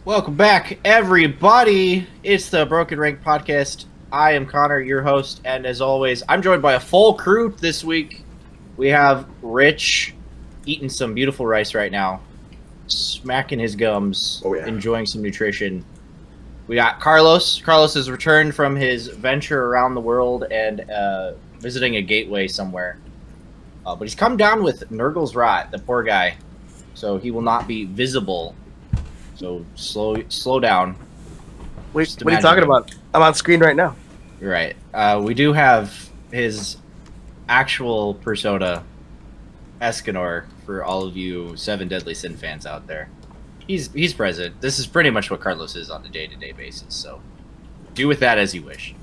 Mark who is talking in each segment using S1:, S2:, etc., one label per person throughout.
S1: Welcome back, everybody. It's the Broken Rank Podcast. I am Connor, your host, and as always, I'm joined by a full crew this week. We have Rich eating some beautiful rice right now, smacking his gums, enjoying some nutrition. We got Carlos. Carlos has returned from his venture around the world and visiting a gateway somewhere. But he's come down with Nurgle's rot, the poor guy, so he will not be visible. So slow down.
S2: What are you talking about? I'm on screen right now.
S1: You're right. We do have his actual persona, Escanor, for all of you Seven Deadly Sin fans out there. He's present. This is pretty much what Carlos is on a day-to-day basis, so do with that as you wish.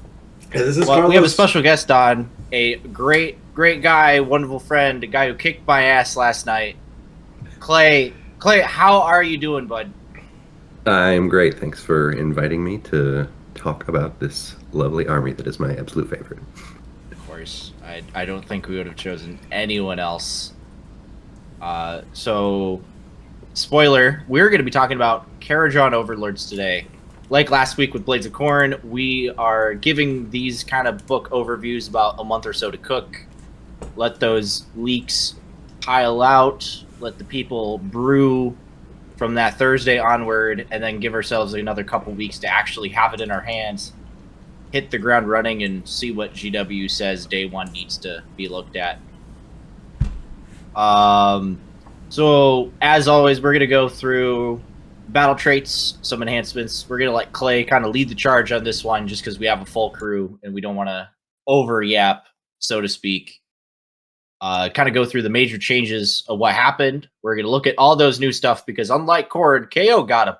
S3: Hey, this is Carlos.
S1: We have a special guest on, a great guy, wonderful friend, a guy who kicked my ass last night. Clay, how are you doing, bud?
S4: I'm great. Thanks for inviting me to talk about this lovely army that is my absolute favorite.
S1: Of course. I don't think we would have chosen anyone else. So, spoiler, we're going to be talking about Kharadron Overlords today. Like last week with Blades of Corn, we are giving these kind of book overviews about a month or so to cook. Let those leaks pile out. Let the people brew from that Thursday onward, and then give ourselves another couple weeks to actually have it in our hands, hit the ground running, and see what GW says day one needs to be looked at. So, as always, we're going to go through battle traits, some enhancements. We're going to let Clay kind of lead the charge on this one, just because we have a full crew, and we don't want to over-yap, so to speak. Kind of go through the major changes of what happened. We're going to look at all those new stuff because unlike Cord, KO got a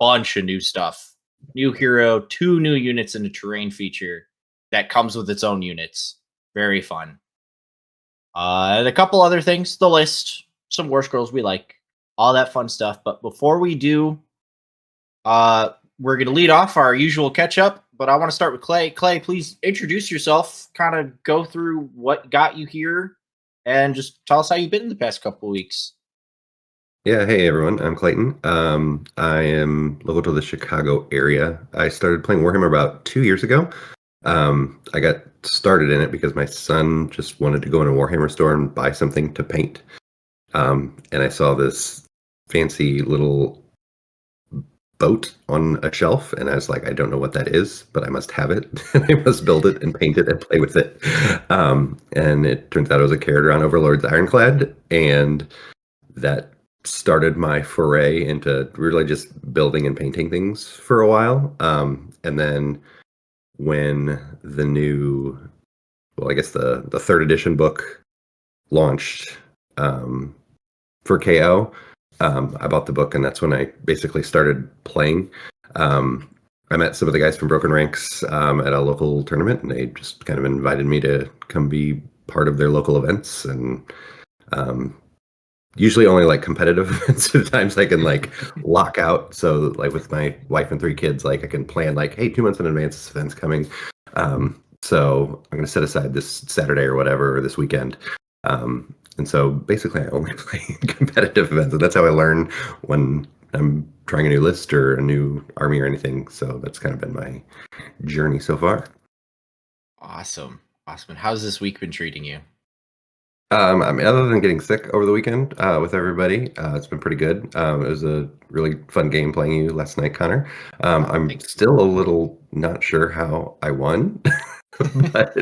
S1: bunch of new stuff. New hero, 2 new units and a terrain feature that comes with its own units. Very fun. And a couple other things, the list, some war scrolls we like, all that fun stuff. But before we do, we're going to lead off our usual catch-up, but I want to start with Clay. Clay, please introduce yourself, kind of go through what got you here, and just tell us how you've been in the past couple of weeks.
S4: Yeah, hey everyone, I'm Clayton. I am local to the Chicago area. I started playing Warhammer about 2 years ago. I got started in it because my son just wanted to go in a Warhammer store and buy something to paint. And I saw this fancy little boat on a shelf, and I was like, I don't know what that is, but I must have it, and I must build it and paint it and play with it. And it turns out it was a Kharadron Overlords Ironclad, and that started my foray into really just building and painting things for a while. And then when the new, well, I guess the 3rd edition book launched for KO, I bought the book, and that's when I basically started playing. I met some of the guys from Broken Ranks at a local tournament, and they just kind of invited me to come be part of their local events. And usually only like competitive events at times I can like lock out. So like with my wife and 3 kids, like I can plan like, hey, 2 months in advance this event's coming. So I'm going to set aside this Saturday or whatever, or this weekend. And so basically I only play competitive events, and that's how I learn when I'm trying a new list or a new army or anything. So that's kind of been my journey so far.
S1: Awesome. And how's this week been treating you?
S4: I mean, other than getting sick over the weekend with everybody, it's been pretty good. It was a really fun game playing you last night, Connor. I'm still a little not sure how I won, but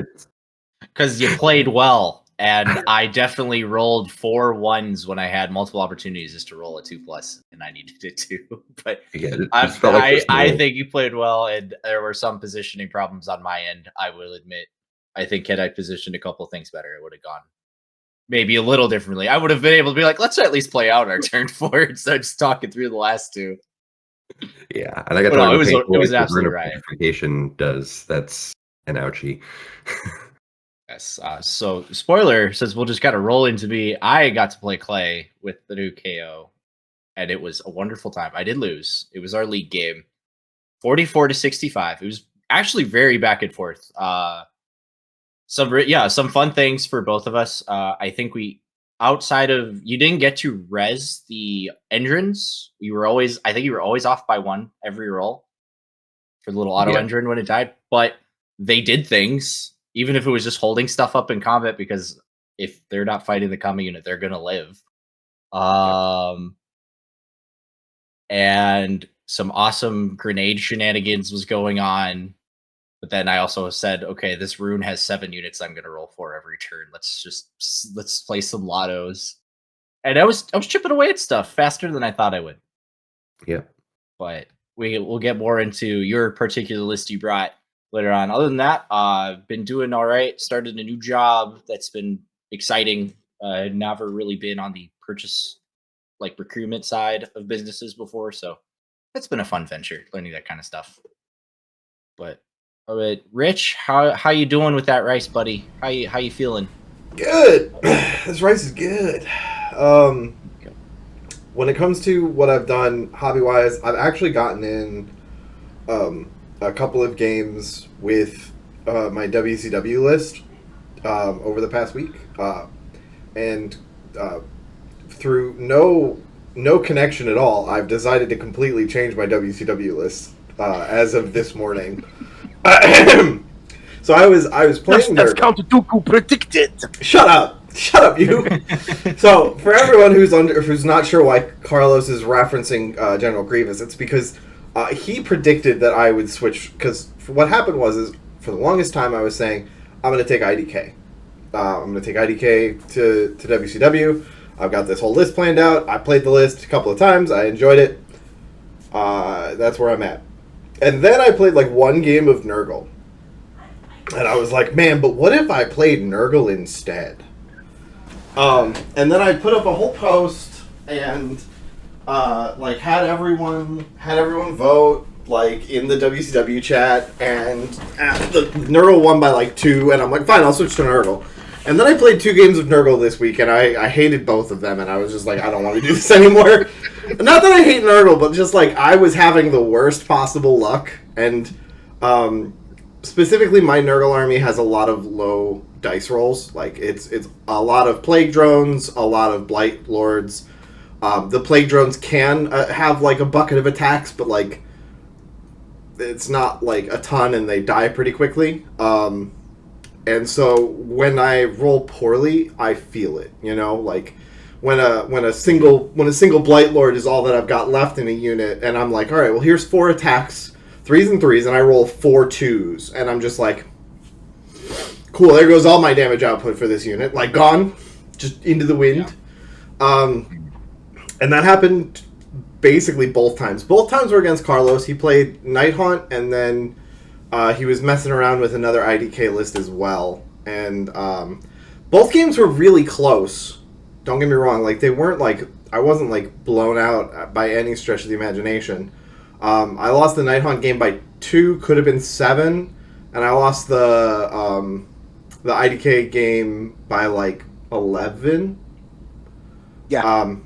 S1: because you played well. And I definitely rolled 4 1s when I had multiple opportunities just to roll a 2+, and I needed it too. But
S4: yeah,
S1: I think you played well, and there were some positioning problems on my end. I will admit. I think had I positioned a couple things better, it would have gone maybe a little differently. I would have been able to be like, let's at least play out our turn 4 instead of just talking through the last 2.
S4: Yeah, and I got
S1: to
S4: no,
S1: it was absolutely right.
S4: Does that's an ouchie.
S1: Yes. So, spoiler, since we'll just kind of roll into me, I got to play Clay with the new KO, and it was a wonderful time. I did lose. It was our league game, 44-65. It was actually very back and forth. Some fun things for both of us. I think outside of you didn't get to res the engines. I think you were always off by one every roll for the little auto engine when it died. But they did things, even if it was just holding stuff up in combat, because if they're not fighting the combat unit, they're gonna live. And some awesome grenade shenanigans was going on. But then I also said, okay, this rune has 7 units I'm going to roll for every turn. Let's play some lottos. And I was chipping away at stuff faster than I thought I would.
S4: Yeah.
S1: But we'll get more into your particular list you brought later on. Other than that, I've been doing all right. Started a new job that's been exciting. Never really been on the purchase, like procurement side of businesses before, so it's been a fun venture learning that kind of stuff. But all right, Rich, how you doing with that rice, buddy? How you feeling?
S3: Good. This rice is good. When it comes to what I've done hobby-wise, I've actually gotten in a couple of games with my WCW list over the past week, and through no connection at all, I've decided to completely change my WCW list as of this morning. So I was playing.
S2: That's Count Dooku predicted.
S3: Shut up, you. So for everyone who's not sure why Carlos is referencing General Grievous, it's because he predicted that I would switch. Because what happened was for the longest time I was saying I'm going to take IDK. I'm going to take IDK to WCW. I've got this whole list planned out. I played the list a couple of times. I enjoyed it. That's where I'm at. And then I played like one game of Nurgle. And I was like, man, but what if I played Nurgle instead? And then I put up a whole post and like had everyone vote like in the WCW chat, and the Nurgle won by like 2, and I'm like, fine, I'll switch to Nurgle. And then I played 2 games of Nurgle this week, and I hated both of them, and I was just like, I don't want to do this anymore. Not that I hate Nurgle, but just like I was having the worst possible luck, and specifically my Nurgle army has a lot of low dice rolls. Like it's a lot of Plague Drones, a lot of Blight Lords. The Plague Drones can have like a bucket of attacks, but like it's not like a ton, and they die pretty quickly. And so when I roll poorly, I feel it, you know, like when a single Blight Lord is all that I've got left in a unit, and I'm like, all right, well, here's 4 attacks, 3s and 3s, and I roll 4 2s, and I'm just like, cool, there goes all my damage output for this unit, like gone, just into the wind. Yeah. And that happened basically both times. Both times were against Carlos. He played Night Haunt, and then he was messing around with another IDK list as well. And both games were really close. Don't get me wrong. Like, they weren't like, I wasn't like blown out by any stretch of the imagination. I lost the Night Haunt game by 2, could have been 7. And I lost the IDK game by like 11.
S2: Yeah.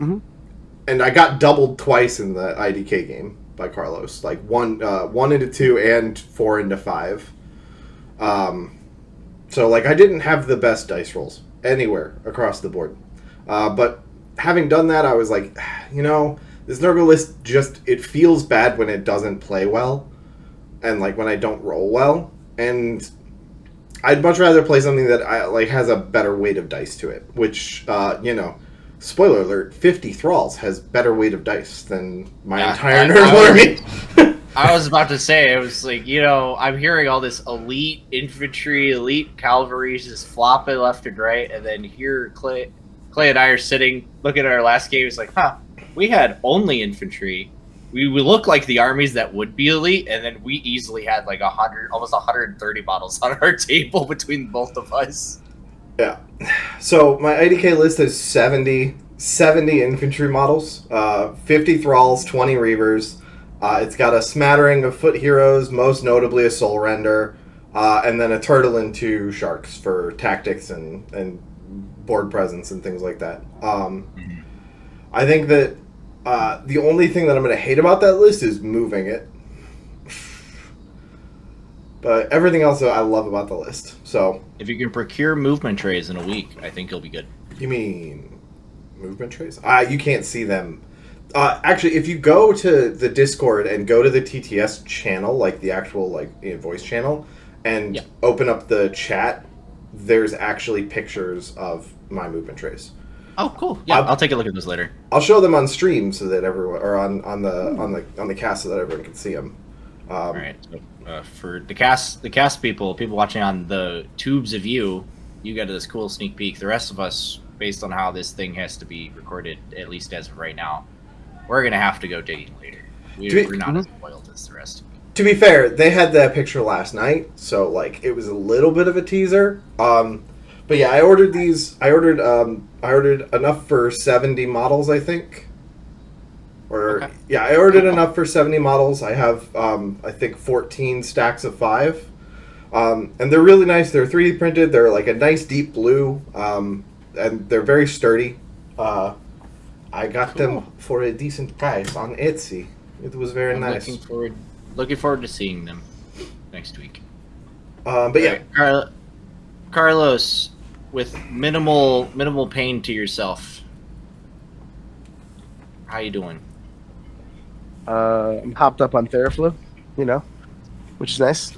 S3: And I got doubled twice in the IDK game by Carlos, like 1 into 2 and 4 into 5. So like I didn't have the best dice rolls anywhere across the board. But having done that, I was like, you know, this Nurgle list it feels bad when it doesn't play well, and like when I don't roll well. And I'd much rather play something that has a better weight of dice to it, which you know. Spoiler alert, 50 Thralls has better weight of dice than my entire Nurgle army.
S1: I was about to say, it was like, you know, I'm hearing all this elite infantry, elite cavalry just flopping left and right, and then here Clay and I are sitting, looking at our last game, it's like, we had only infantry. We look like the armies that would be elite, and then we easily had like almost 130 models on our table between both of us.
S3: Yeah. So my IDK list has 70 infantry models, 50 Thralls, 20 Reavers. It's got a smattering of foot heroes, most notably a Soul Render, and then a Turtle and 2 Sharks for tactics and board presence and things like that. I think that the only thing that I'm going to hate about that list is moving it. But everything else I love about the list. So
S1: if you can procure movement trays in a week, I think you'll be good.
S3: You mean movement trays. You can't see them. Actually, if you go to the Discord and go to the TTS channel, like the actual voice channel, and open up the chat, there's actually pictures of my movement trays.
S1: Oh, cool. Yeah, I'll take a look at those later.
S3: I'll show them on stream so that everyone, or on the cast, so that everyone can see them.
S1: All right. So, for the cast people watching on the tubes of you get this cool sneak peek. The rest of us, based on how this thing has to be recorded, at least as of right now, we're gonna have to go digging later. We're not as spoiled as the rest of you.
S3: To be fair, they had that picture last night, so it was a little bit of a teaser. But yeah, I ordered these. I ordered enough for 70 models, I think. I ordered enough for 70 models. I have I think 14 stacks of 5. And they're really nice. They're 3D printed. They're a nice deep blue. And they're very sturdy. I got them for a decent price on Etsy. It was very nice.
S1: Looking forward to seeing them next week.
S3: But yeah,
S1: Carlos, with minimal pain to yourself, how you doing?
S2: I'm hopped up on Theraflu, which is nice.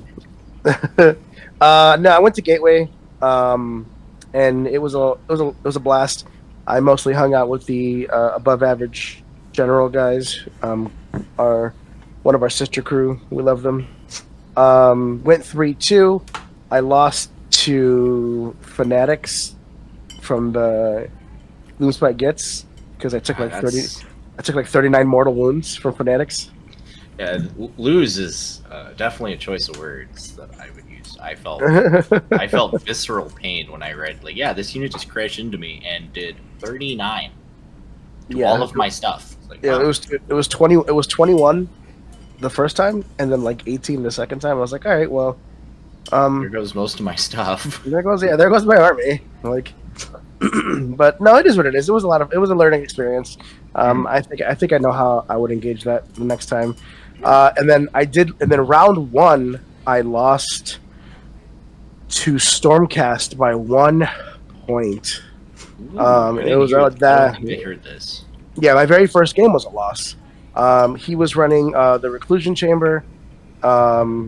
S2: No, I went to Gateway, and it was a blast. I mostly hung out with the above average general guys. Are one of our sister crew. We love them. Went 3-2. I lost to Fanatics from the Gloomspite Gets because I took 30. I took 39 mortal wounds from Fanatics.
S1: Yeah, lose is definitely a choice of words that I would use. I felt visceral pain when I read this unit just crashed into me and did 39 to all of my stuff.
S2: Wow. It was 20. It was 21 the first time, and then 18 the second time. I was like, all right, well,
S1: there goes most of my stuff.
S2: There goes my army. But no, it is what it is. It was a learning experience. I think I know how I would engage that the next time. And then round 1, I lost to Stormcast by 1 point. It was that.
S1: I heard this.
S2: Yeah, my very first game was a loss. He was running the Reclusion Chamber, or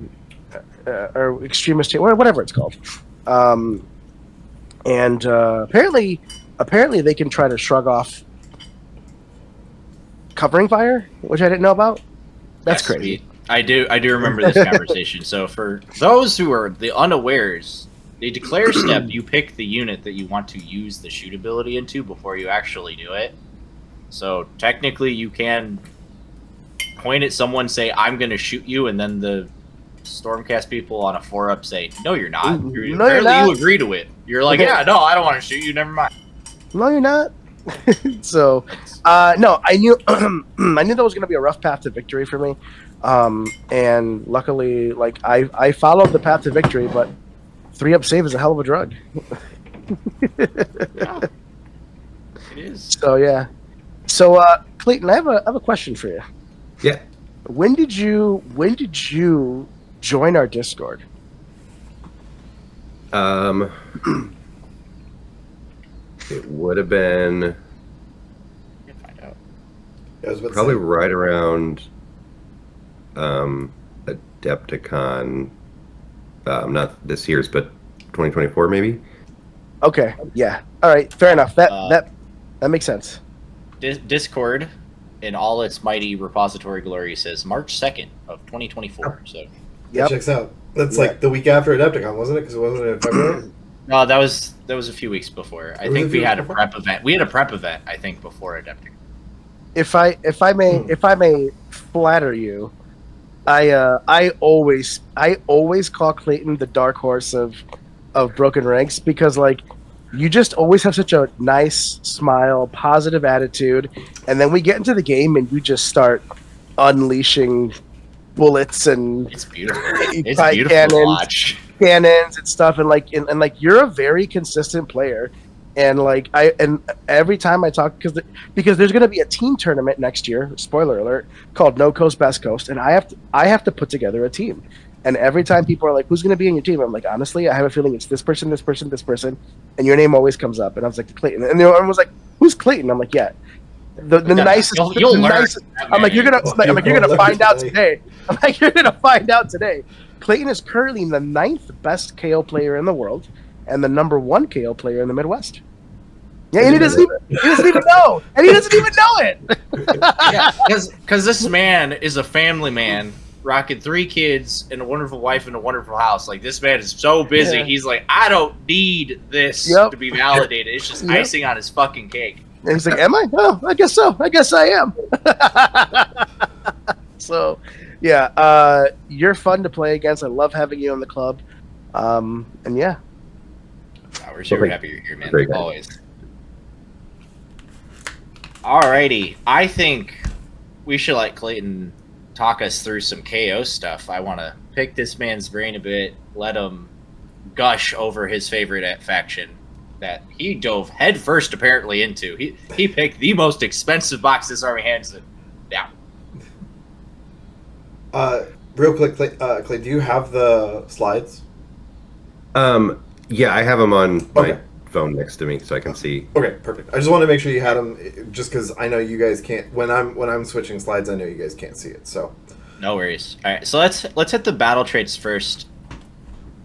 S2: Extremist Chamber, whatever it's called. And apparently they can try to shrug off covering fire, which I didn't know about. That's crazy.
S1: I do remember this conversation. So for those who are the unawares, they declare step. You pick the unit that you want to use the shoot ability into before you actually do it. So technically, you can point at someone, say, "I'm going to shoot you," and then the Stormcast people on a 4-up say, "No, you're not. You're not. You agree to it. You're like, yeah, no, I don't want to shoot you. Never mind."
S2: No, you're not. So, no, I knew that was going to be a rough path to victory for me, and luckily, I followed the path to victory. But 3-up save is a hell of a drug.
S1: Yeah, it is.
S2: So yeah. So Clayton, I have a question for you.
S4: Yeah.
S2: When did you join our Discord?
S4: It would have been
S1: Find out.
S4: probably right around Adepticon, not this year's, but 2024 maybe.
S2: Okay, yeah, all right, fair enough. That makes sense.
S1: Discord, in all its mighty repository glory, says March 2nd of 2024. So
S3: that checks out. That's the week after Adepticon, wasn't it? Because it wasn't in February.
S1: No, that was a few weeks before. I think we had a prep event. We had a prep event, I think, before Adepticon.
S2: If I may flatter you, I always call Clayton the dark horse of Broken Ranks because you just always have such a nice smile, positive attitude, and then we get into the game and you just start unleashing bullets and
S1: it's beautiful. It's beautiful to watch.
S2: Cannons and stuff, and you're a very consistent player, and every time I talk because there's going to be a team tournament next year. Spoiler alert! Called No Coast Best Coast, and I have to put together a team. And every time people are like, "Who's going to be in your team?" I'm like, honestly, I have a feeling it's this person, this person, this person, and your name always comes up. And I was like, Clayton, and everyone was like, who's Clayton? I'm like, yeah, the nicest.
S1: You'll
S2: the
S1: learn.
S2: nicest. I'm like, you're gonna find out today. I'm like, you're gonna find out today. Clayton is currently the 9th best KO player in the world and the #1 KO player in the Midwest. Yeah, and he doesn't even know, and he doesn't even know it.
S1: Yeah, because this man is a family man, rocking 3 kids and a wonderful wife and a wonderful house. Like, this man is so busy.
S2: Yeah.
S1: He's like, I don't need this
S2: Yep.
S1: to be validated. It's just icing on his fucking cake.
S2: And he's like, am I? Oh, I guess so. I guess I am. So, yeah, you're fun to play against. I love having you in the club. And yeah.
S1: We're super happy you're here, man.
S4: Great guy.
S1: Always. Alrighty. I think we should let Clayton talk us through some KO stuff. I want to pick this man's brain a bit, let him gush over his favorite faction that he dove headfirst apparently into. He picked the most expensive box this army hands him down.
S3: Real quick, Clay, do you have the slides?
S4: Yeah, I have them on
S3: Okay.
S4: my phone next to me, so I can see.
S3: Okay, perfect. I just want to make sure you had them, just because I know you guys can't. When I'm switching slides, I know you guys can't see it. So
S1: No worries. All right, so let's hit the battle traits first,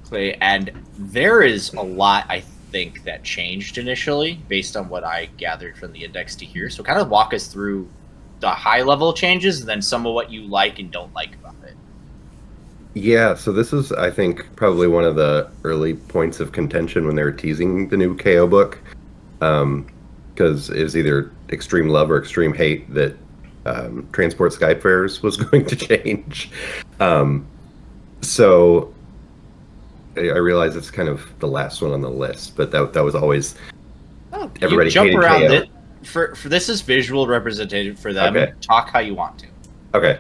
S1: Clay. And there is a lot I think that changed initially based on what I gathered from the index to here. So kind of walk us through the high level changes and then some of what you like and don't like about it.
S4: Yeah, so this is, I think, probably one of the early points of contention when they were teasing the new KO book, because it was either extreme love or extreme hate that Transport Skyfarers was going to change. So I realize it's kind of the last one on the list, but that was always everybody
S1: You jump
S4: hated
S1: around
S4: KO.
S1: it. For this is visual representative for them.
S4: Okay.
S1: Talk how you want to.
S4: Okay.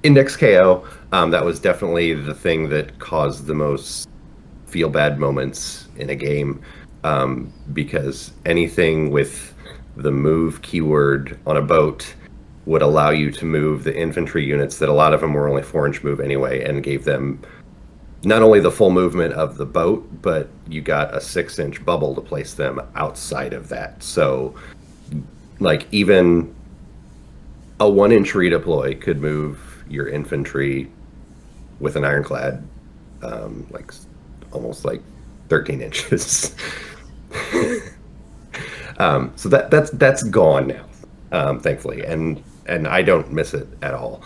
S4: Index KO, that was definitely the thing that caused the most feel bad moments in a game, because anything with the move keyword on a boat would allow you to move the infantry units that a lot of them were only 4-inch move anyway, and gave them not only the full movement of the boat, but you got a 6-inch bubble to place them outside of that. So, like, even a 1-inch redeploy could move your infantry with an ironclad, like almost like 13 inches. So that's gone now, thankfully, and I don't miss it at all.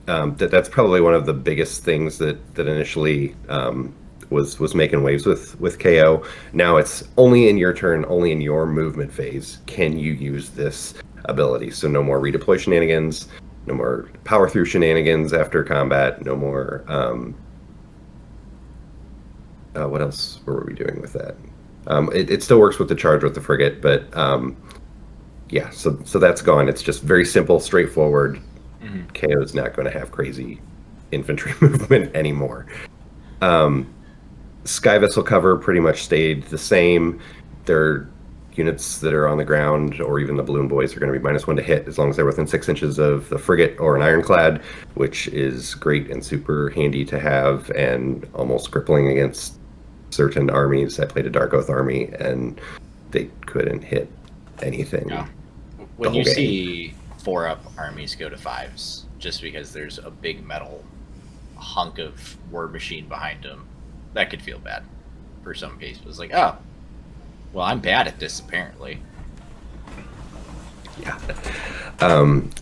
S4: That's probably one of the biggest things that initially was making waves with KO. Now it's only in your turn, only in your movement phase can you use this ability. So no more redeploy shenanigans, no more power through shenanigans after combat, no more what else were we doing with that? It still works with the charge with the frigate, but yeah, so that's gone. It's just very simple, straightforward.
S1: Mm-hmm.
S4: KO is not going to have crazy infantry movement anymore. Sky vessel cover pretty much stayed the same. Their units that are on the ground, or even the balloon boys, are going to be -1 to hit as long as they're within 6 inches of the frigate or an ironclad, which is great and super handy to have, and almost crippling against certain armies. I played a Dark Oath army, and they couldn't hit anything.
S1: Yeah. When you see 4-up armies go to 5s, just because there's a big metal hunk of war machine behind them, that could feel bad for some people. It's like, oh, well, I'm bad at this, apparently.
S4: Yeah.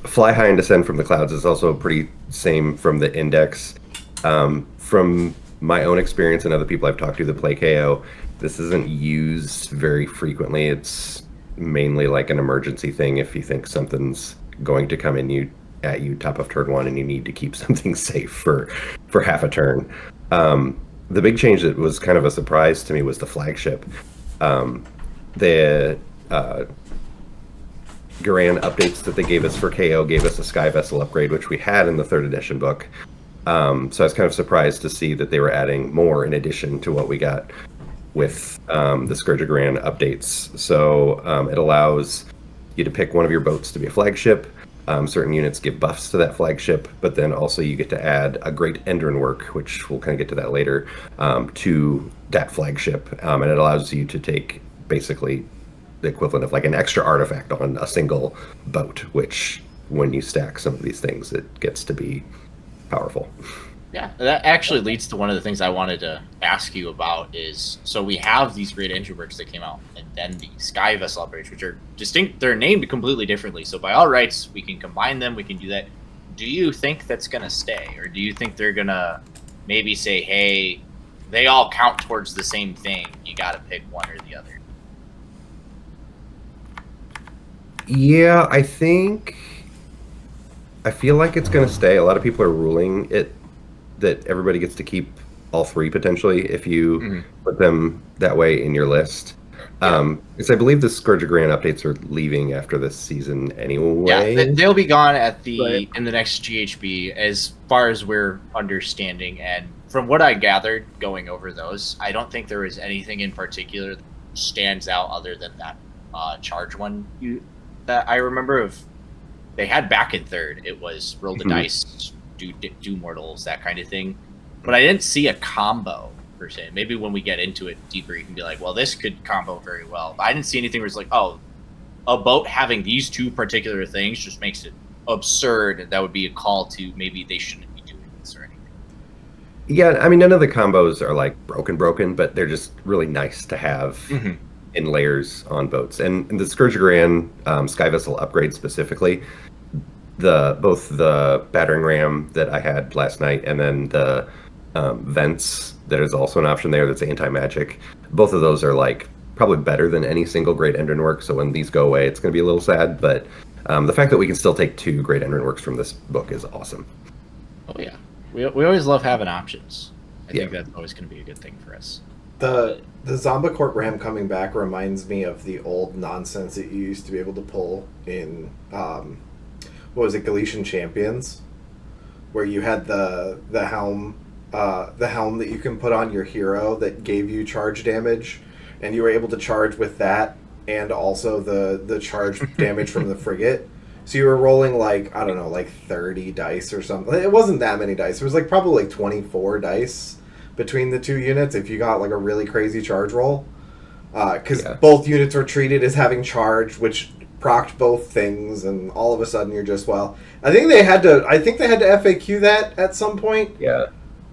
S4: Fly high and descend from the clouds is also pretty same from the index. From my own experience and other people I've talked to that play KO, this isn't used very frequently. It's mainly like an emergency thing if you think something's going to come in at you top of turn 1 and you need to keep something safe for half a turn. The big change that was kind of a surprise to me was the flagship. The Garan updates that they gave us for KO gave us a Sky Vessel upgrade, which we had in the 3rd edition book. So I was kind of surprised to see that they were adding more in addition to what we got with the Scourge of Garan updates. So it allows you to pick one of your boats to be a flagship. Certain units give buffs to that flagship, but then also you get to add a Great Endrin work, which we'll kind of get to that later, to that flagship, and it allows you to take basically the equivalent of like an extra artifact on a single boat, which when you stack some of these things, it gets to be powerful.
S1: Yeah, that actually leads to one of the things I wanted to ask you about is, so we have these great engine works that came out, and then the Sky Vessel upgrades, which are distinct, they're named completely differently, so by all rights, we can combine them, we can do that. Do you think that's going to stay, or do you think they're going to maybe say, hey, they all count towards the same thing, you got to pick one or the other?
S4: Yeah, I feel like it's going to stay. A lot of people are ruling it that everybody gets to keep all three potentially if you put them that way in your list. Because I believe the Scourge of Grand updates are leaving after this season anyway.
S1: Yeah, they'll be gone at the in the next GHB, as far as we're understanding. And from what I gathered going over those, I don't think there was anything in particular that stands out other than that charge one that I remember of. They had back in third. It was roll the dice, do mortals, that kind of thing. But I didn't see a combo per se. Maybe when we get into it deeper, you can be like, well, this could combo very well. But I didn't see anything where it's like, oh, a boat having these two particular things just makes it absurd. That would be a call to maybe they shouldn't be doing this or anything.
S4: Yeah, I mean, none of the combos are like broken, but they're just really nice to have in layers on boats. And the Scourge of Grand Sky Vessel upgrade specifically, both the battering ram that I had last night and then the vents that is also an option there that's anti-magic. Both of those are like probably better than any single Great Endrin work. So when these go away, it's going to be a little sad. But the fact that we can still take 2 Great Endrin works from this book is awesome.
S1: Oh yeah, we always love having options. I think that's always going to be a good thing for us.
S3: The Zombicorp Ram coming back reminds me of the old nonsense that you used to be able to pull in what was it, Galician Champions, where you had the helm that you can put on your hero that gave you charge damage, and you were able to charge with that and also the charge damage from the frigate. So you were rolling like, I don't know, like 30 dice or something. It wasn't that many dice. It was like probably like 24 dice between the two units if you got like a really crazy charge roll. Because both units were treated as having charge, which procced both things, and all of a sudden you're just, well, I think they had to FAQ that at some point.
S4: Yeah.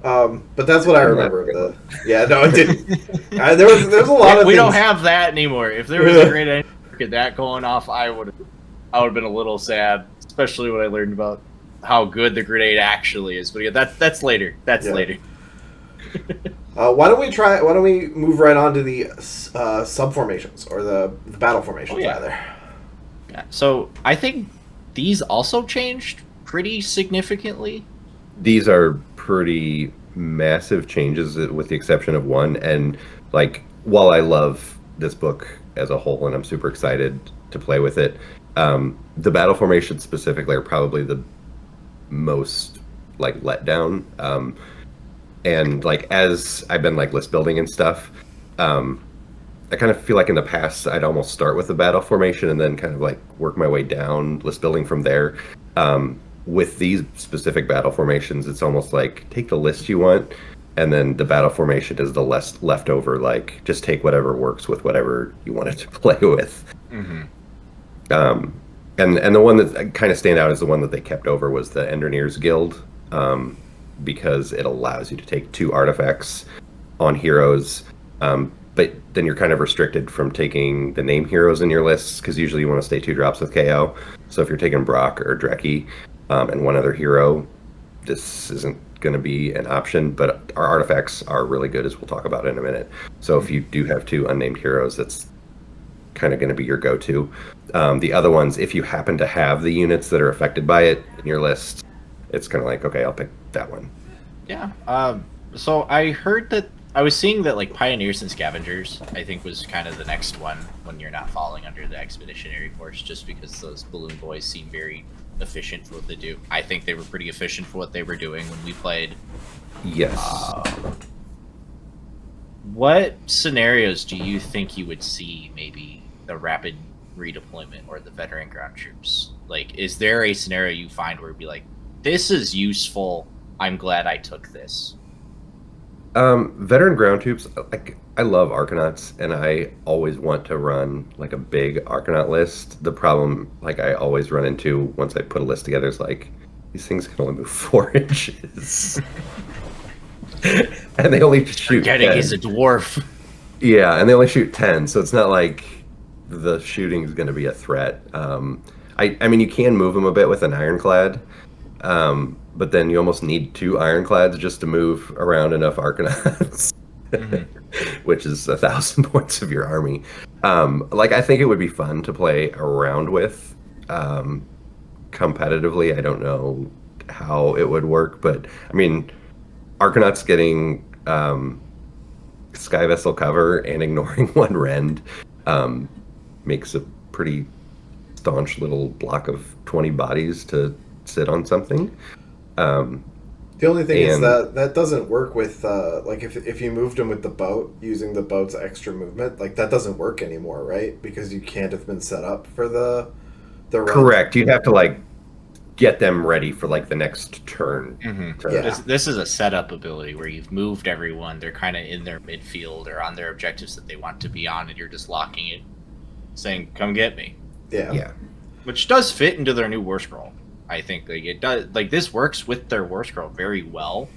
S3: But that's what I remember of the. Yeah, no, it didn't. There was a lot of.
S1: We
S3: things.
S1: Don't have that anymore. If there was a great ending at that going off, I would have been a little sad, especially when I learned about how good the grenade actually is. But yeah, that's later. That's later.
S3: Why don't we move right on to the sub formations, or the battle formations rather?
S1: Yeah. So I think these also changed pretty significantly.
S4: These are pretty massive changes, with the exception of one. And like, while I love this book as a whole and I'm super excited to play with it, the battle formations specifically are probably the most like let down. And like, as I've been like list building and stuff, I kind of feel like in the past I'd almost start with the battle formation and then kind of like work my way down list building from there. With these specific battle formations, it's almost like take the list you want, and then the battle formation is the leftover, like just take whatever works with whatever you wanted to play with. And the one that kind of stand out is the one that they kept over was the Enderneers Guild, because it allows you to take 2 artifacts on heroes, but then you're kind of restricted from taking the name heroes in your lists, because usually you want to stay 2 drops with KO. So if you're taking Brock or Dreki and one other hero, this isn't going to be an option, but our artifacts are really good, as we'll talk about in a minute. So if you do have 2 unnamed heroes, that's kind of going to be your go-to. The other ones, if you happen to have the units that are affected by it in your list, it's kind of like, okay, I'll pick that one.
S1: Yeah. So I heard that, I was seeing that like Pioneers and Scavengers, I think, was kind of the next one when you're not falling under the Expeditionary Force, just because those Balloon Boys seem very efficient for what they do. I think they were pretty efficient for what they were doing when we played.
S4: Yes.
S1: What scenarios do you think you would see maybe the rapid redeployment or the veteran ground troops? Like, is there a scenario you find where it'd be like, this is useful, I'm glad I took this?
S4: Veteran ground troops, like, I love Arcanauts, and I always want to run like a big Arcanaut list. The problem, like, I always run into once I put a list together is like, these things can only move 4 inches. And they only shoot
S1: Forgetting
S4: 10.
S1: he's a dwarf.
S4: Yeah, and they only shoot 10, so it's not like the shooting is going to be a threat. I mean, you can move them a bit with an ironclad, but then you almost need 2 ironclads just to move around enough Arcanauts, which is 1,000 points of your army. Like, I think it would be fun to play around with competitively. I don't know how it would work, but I mean, Arcanauts getting Sky Vessel cover and ignoring 1 rend makes a pretty staunch little block of 20 bodies to sit on something.
S3: The only thing is that doesn't work with like if you moved them with the boat, using the boat's extra movement, like that doesn't work anymore, right? Because you can't have been set up for the run.
S4: Correct. You'd have to like get them ready for like the next turn.
S1: This is a setup ability where you've moved everyone, they're kind of in their midfield or on their objectives that they want to be on, and you're just locking it, saying, come get me.
S3: Yeah.
S1: Which does fit into their new war scroll. I think like it does. Like, this works with their war scroll very well.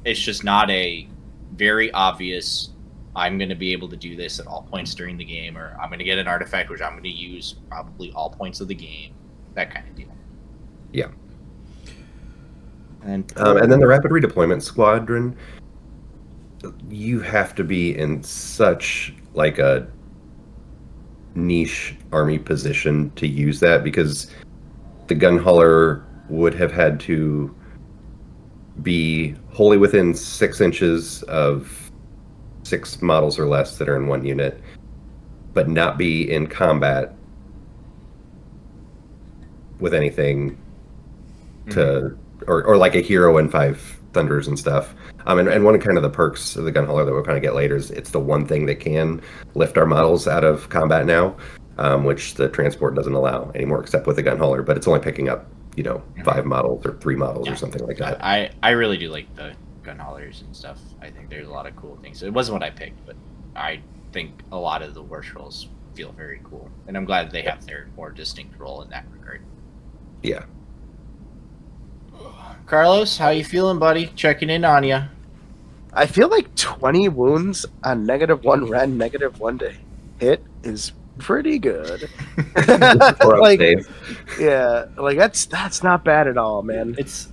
S1: It's just not a very obvious, I'm going to be able to do this at all points during the game, or I'm going to get an artifact which I'm going to use probably all points of the game. That kind of deal.
S4: Yeah.
S1: And
S4: then the rapid redeployment squadron, you have to be in such like a niche army position to use that, because the gun hauler would have had to be wholly within 6 inches of 6 models or less that are in 1 unit, but not be in combat with anything to, or like a hero and 5 thunders and stuff. And one of kind of the perks of the gun hauler that we'll kind of get later is it's the one thing that can lift our models out of combat now, which the transport doesn't allow anymore, except with the gun hauler. But it's only picking up, 5 models or 3 models or something like that.
S1: I really do like the gun haulers and stuff. I think there's a lot of cool things. It wasn't what I picked, but I think a lot of the war scrolls feel very cool, and I'm glad they have their more distinct role in that regard.
S4: Yeah.
S1: Carlos, how you feeling, buddy? Checking in on you.
S2: I feel like 20 wounds on -1 rend, -1 to hit is pretty good. Like, yeah, like that's not bad at all, man.
S1: It's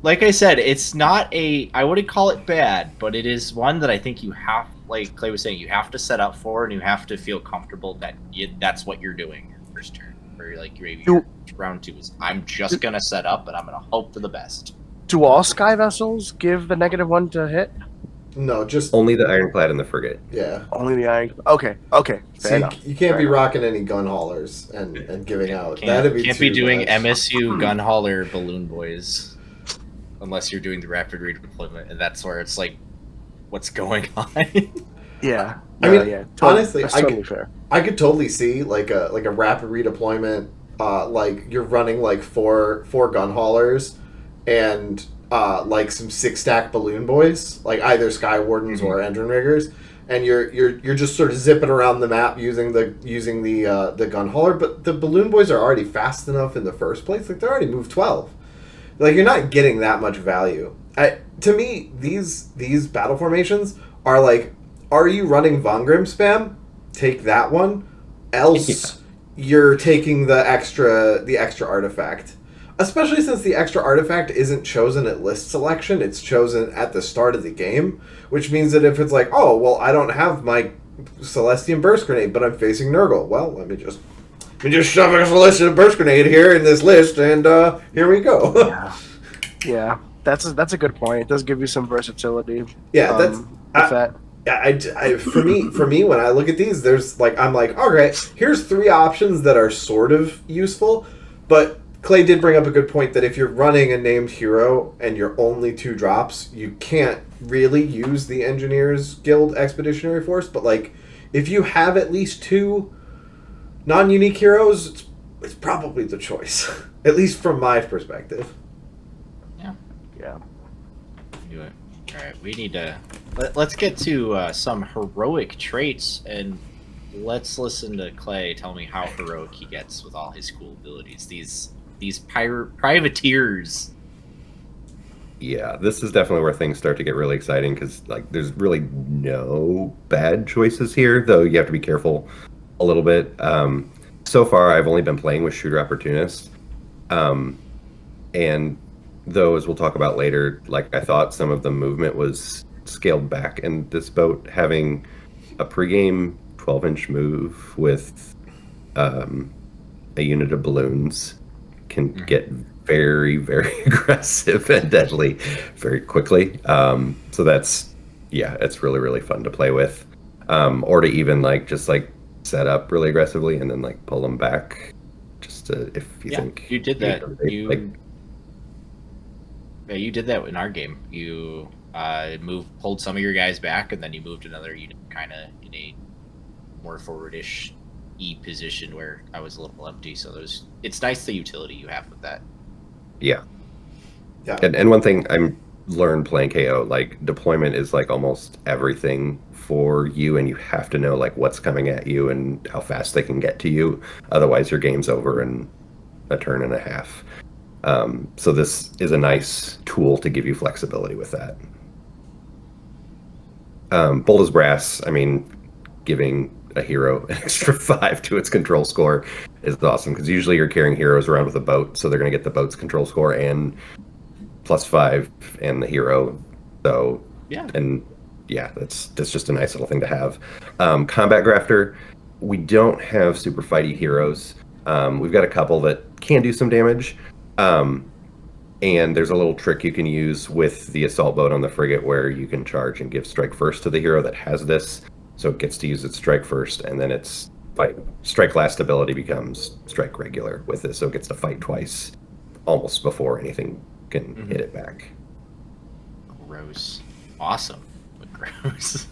S1: like I said, it's not I wouldn't call it bad, but it is one that I think you have, like Clay was saying, you have to set up for, and you have to feel comfortable that that's what you're doing your first turn. Or like maybe your round 2 is, I'm just gonna set up and I'm gonna hope for the best.
S2: Do all sky vessels give the -1 to hit?
S3: No, just
S4: Only the ironclad and the frigate.
S3: Yeah.
S2: Only the iron. Okay. Fair
S3: So
S2: enough.
S3: you can't
S2: Fair
S3: be
S2: enough.
S3: rocking any gun haulers and giving out. That'd be
S1: Can't
S3: too
S1: be doing
S3: much.
S1: MSU gun hauler balloon boys unless you're doing the rapid redeployment, and that's where it's like, what's going on?
S2: Yeah.
S3: I mean,
S2: yeah.
S3: honestly,
S2: that's
S3: I
S2: totally
S3: could-
S2: fair.
S3: I could totally see like a rapid redeployment. Like you're running like four gun haulers and like some 6-stack balloon boys, like either Sky Wardens or Engine Riggers, and you're just sort of zipping around the map using the gun hauler. But the balloon boys are already fast enough in the first place; like they're already moved 12. Like you're not getting that much value. To me, these battle formations are like, are you running Von Grimm spam? Take that one. Else, you're taking the extra artifact. Especially since the extra artifact isn't chosen at list selection, it's chosen at the start of the game, which means that if it's like, oh, well, I don't have my Celestian Burst Grenade, but I'm facing Nurgle. Well, let me just shove a Celestian Burst Grenade here in this list, and here we go.
S2: Yeah. That's a good point. It does give you some versatility.
S3: Yeah,
S2: with that.
S3: I for me, when I look at these, I'm like, all right, here's 3 options that are sort of useful, but Clay did bring up a good point that if you're running a named hero and you're only 2 drops, you can't really use the Engineers Guild Expeditionary Force. But like, if you have at least 2 non-unique heroes, it's probably the choice, at least from my perspective.
S2: Yeah.
S1: Do it. All right, we need to let's get to some heroic traits, and let's listen to Clay tell me how heroic he gets with all his cool abilities. These privateers.
S4: Yeah, this is definitely where things start to get really exciting because like there's really no bad choices here, though you have to be careful a little bit. So far, I've only been playing with shooter opportunists, and though as we'll talk about later, like I thought some of the movement was scaled back in this boat, having a pregame 12-inch move with a unit of balloons can get very, very aggressive and deadly very quickly. So that's, yeah, it's really, really fun to play with. Or to even just set up really aggressively and then like pull them back just to, if you think
S1: you did that.
S4: Like,
S1: You did that in our game. You pulled some of your guys back, and then you moved another unit kind of in a more forwardish E position where I was a little empty. So it's nice the utility you have with that.
S4: yeah.
S3: Yeah.
S4: And one thing I'm learned playing KO, like deployment is like almost everything for you, and you have to know like what's coming at you and how fast they can get to you. Otherwise, your game's over in a turn and a half. So this is a nice tool to give you flexibility with that. Bold as brass, I mean, giving a hero an extra 5 to its control score is awesome because usually you're carrying heroes around with a boat, so they're going to get the boat's control score and +5 and the hero. So
S1: Yeah.
S4: And yeah, that's just a nice little thing to have. Combat Grafter, we don't have super fighty heroes. We've got a couple that can do some damage. And there's a little trick you can use with the assault boat on the frigate where you can charge and give strike first to the hero that has this. So it gets to use its strike first, and then its strike last ability becomes strike regular with this. So it gets to fight twice almost before anything can hit it back.
S1: Gross. Awesome. But gross.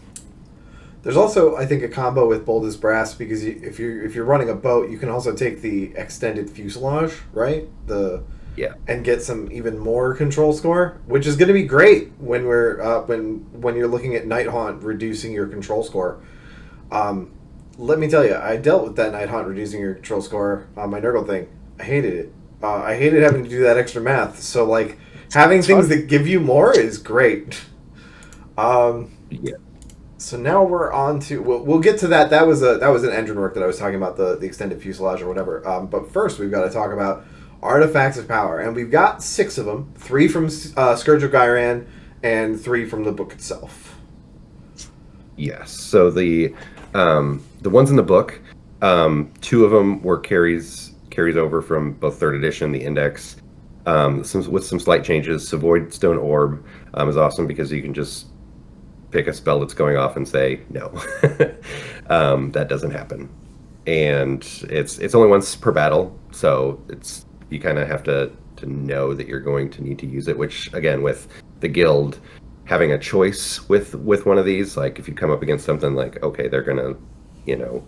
S3: There's also, I think, a combo with Bold as Brass because if you're running a boat, you can also take the extended fuselage, right?
S4: Yeah.
S3: And get some even more control score, which is going to be great when we're when you're looking at Night Haunt reducing your control score. Let me tell you, I dealt with that Night Haunt reducing your control score on my Nurgle thing. I hated it. I hated having to do that extra math. So like having things that give you more is great.
S4: Yeah.
S3: So now we're on to we'll get to that. That was an engine work that I was talking about, the extended fuselage or whatever. But first we've got to talk about artifacts of power, and we've got 6 of them: 3 from Scourge of Gyran and 3 from the book itself.
S4: Yes. So the ones in the book, 2 of them were carries over from both 3rd edition, the Index, with some slight changes. Void Stone Orb is awesome because you can just pick a spell that's going off and say no. That doesn't happen, and it's only once per battle, so you kind of have to know that you're going to need to use it, which again with the guild having a choice with one of these, like if you come up against something like, okay, they're gonna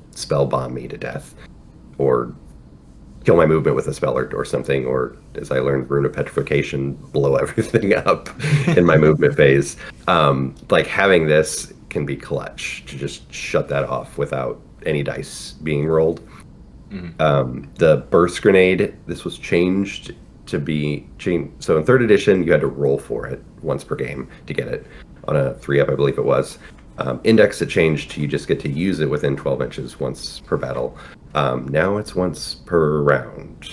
S4: spell bomb me to death or kill my movement with a spell or something, or as I learned, Rune of Petrification, blow everything up in my movement phase. Like having this can be clutch to just shut that off without any dice being rolled. The burst grenade, this was changed to be changed. So in 3rd edition, you had to roll for it once per game to get it on a 3-up, I believe it was. Index, it changed to you just get to use it within 12 inches once per battle. Now it's once per round,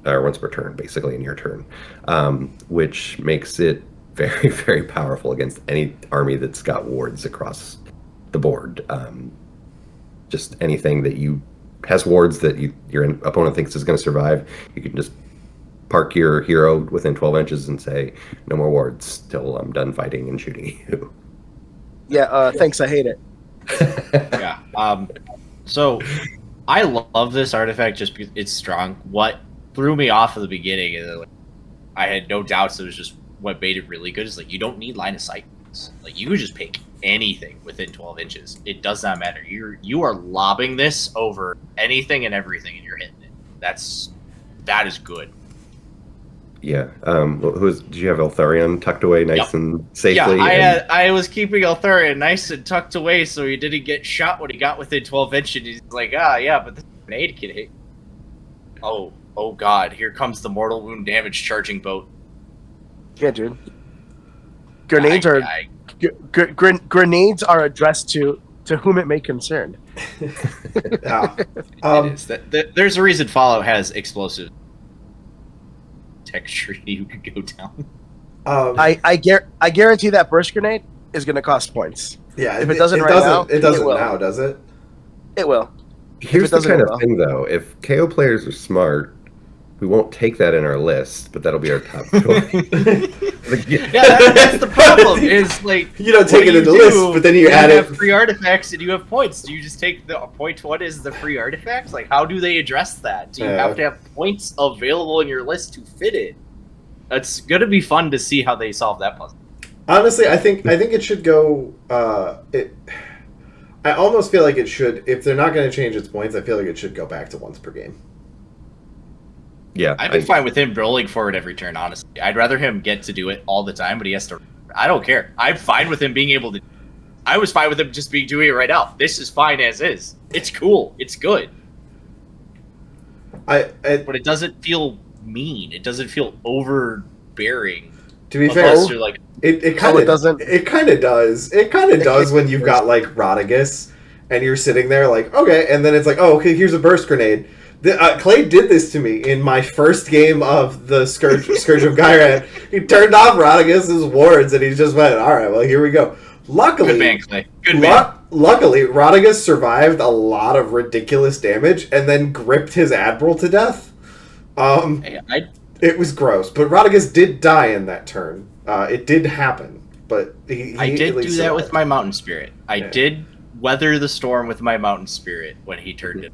S4: or once per turn, basically in your turn, which makes it very, very powerful against any army that's got wards across the board. Just anything that has wards that your opponent thinks is going to survive, you can just park your hero within 12 inches and say, no more wards till I'm done fighting and shooting you.
S2: Yeah, thanks, I hate it.
S1: Yeah. So I love this artifact just because it's strong. What threw me off at the beginning, and I had no doubts it was just what made it really good, is like you don't need line of sight. inches. Like you can just pick anything within 12 inches. It does not matter. You are lobbing this over anything and everything, and you're hitting it. That is good.
S4: Yeah. Did you have Eltharion tucked away nice and safely?
S1: Yeah, I was keeping Eltharion nice and tucked away so he didn't get shot when he got within 12 inches. He's like, yeah, but this grenade can hit. Oh God, here comes the mortal wound damage charging boat.
S2: Yeah, dude. Grenades grenades are addressed to whom it may concern.
S3: Yeah.
S1: It is. There's a reason Fallout has explosive texture you could go down.
S2: I guarantee that burst grenade is going to cost points.
S3: Yeah,
S2: if it doesn't now,
S3: it doesn't now, does it?
S2: It will.
S4: Here's the kind of thing, though. If KO players are smart, we won't take that in our list, but that'll be our top choice.
S1: That's the problem. Is like
S3: you don't take it in the list, but then you add it.
S1: Free artifacts and you have points. Do you just take the point? What is the free artifacts? Like, how do they address that? Do you have to have points available in your list to fit it? It's gonna be fun to see how they solve that puzzle.
S3: Honestly, I think it should go. I almost feel like it should. If they're not going to change its points, I feel like it should go back to once per game.
S4: Yeah,
S1: I'd be fine with him rolling forward every turn, honestly. I'd rather him get to do it all the time, but he has to... I don't care. I'm fine with him being able to... I was fine with him just doing it right now. This is fine as is. It's cool. It's good.
S3: But
S1: it doesn't feel mean. It doesn't feel overbearing.
S3: To be fair,
S1: like,
S3: it kind of doesn't. It kind of does. It kind of does when you've got like Rodigus, and you're sitting there like, okay, and then it's like, oh, okay, here's a burst grenade. Clay did this to me in my first game of the Scourge of Gyrad. He turned off Rodagus's wards, and he just went, all right, well, here we go. Luckily,
S1: good man, Clay. Good man.
S3: Luckily, Rodigus survived a lot of ridiculous damage, and then gripped his Admiral to death. It was gross, but Rodigus did die in that turn. It did happen, but
S1: I did do that with my Mountain Spirit. I did weather the storm with my Mountain Spirit when he turned it.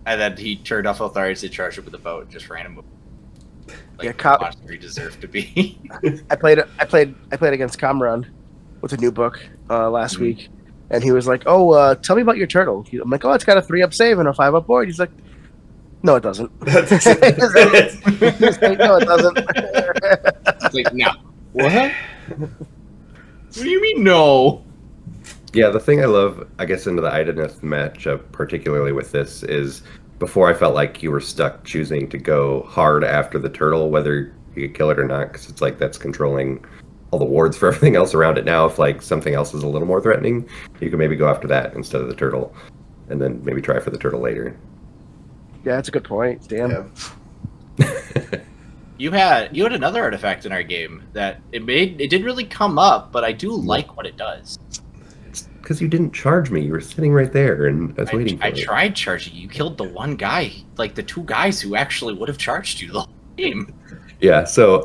S1: And then he turned off Eltharion and charged it with a boat and just ran him. Like monster he deserved to be.
S2: I played against Kamran with a new book last week, and he was like, "Oh, tell me about your turtle." I'm like, "Oh, it's got a 3-up save and a 5-up board." He's like, "No, it doesn't." He's like, "No, it doesn't."
S1: It's like, no. What? What do you mean, no?
S4: Yeah, the thing I love, I guess, into the Idoneth matchup, particularly with this, is before I felt like you were stuck choosing to go hard after the turtle, whether you could kill it or not, because it's like that's controlling all the wards for everything else around it. Now, if like something else is a little more threatening, you can maybe go after that instead of the turtle, and then maybe try for the turtle later.
S2: Yeah, that's a good point. Damn.
S4: Yeah.
S1: You had another artifact in our game that it didn't really come up, but I do like what it does.
S4: Because you didn't charge me. You were sitting right there, and I was waiting for
S1: it. I tried charging you. You killed the one guy, like the two guys who actually would have charged you the whole game.
S4: Yeah, so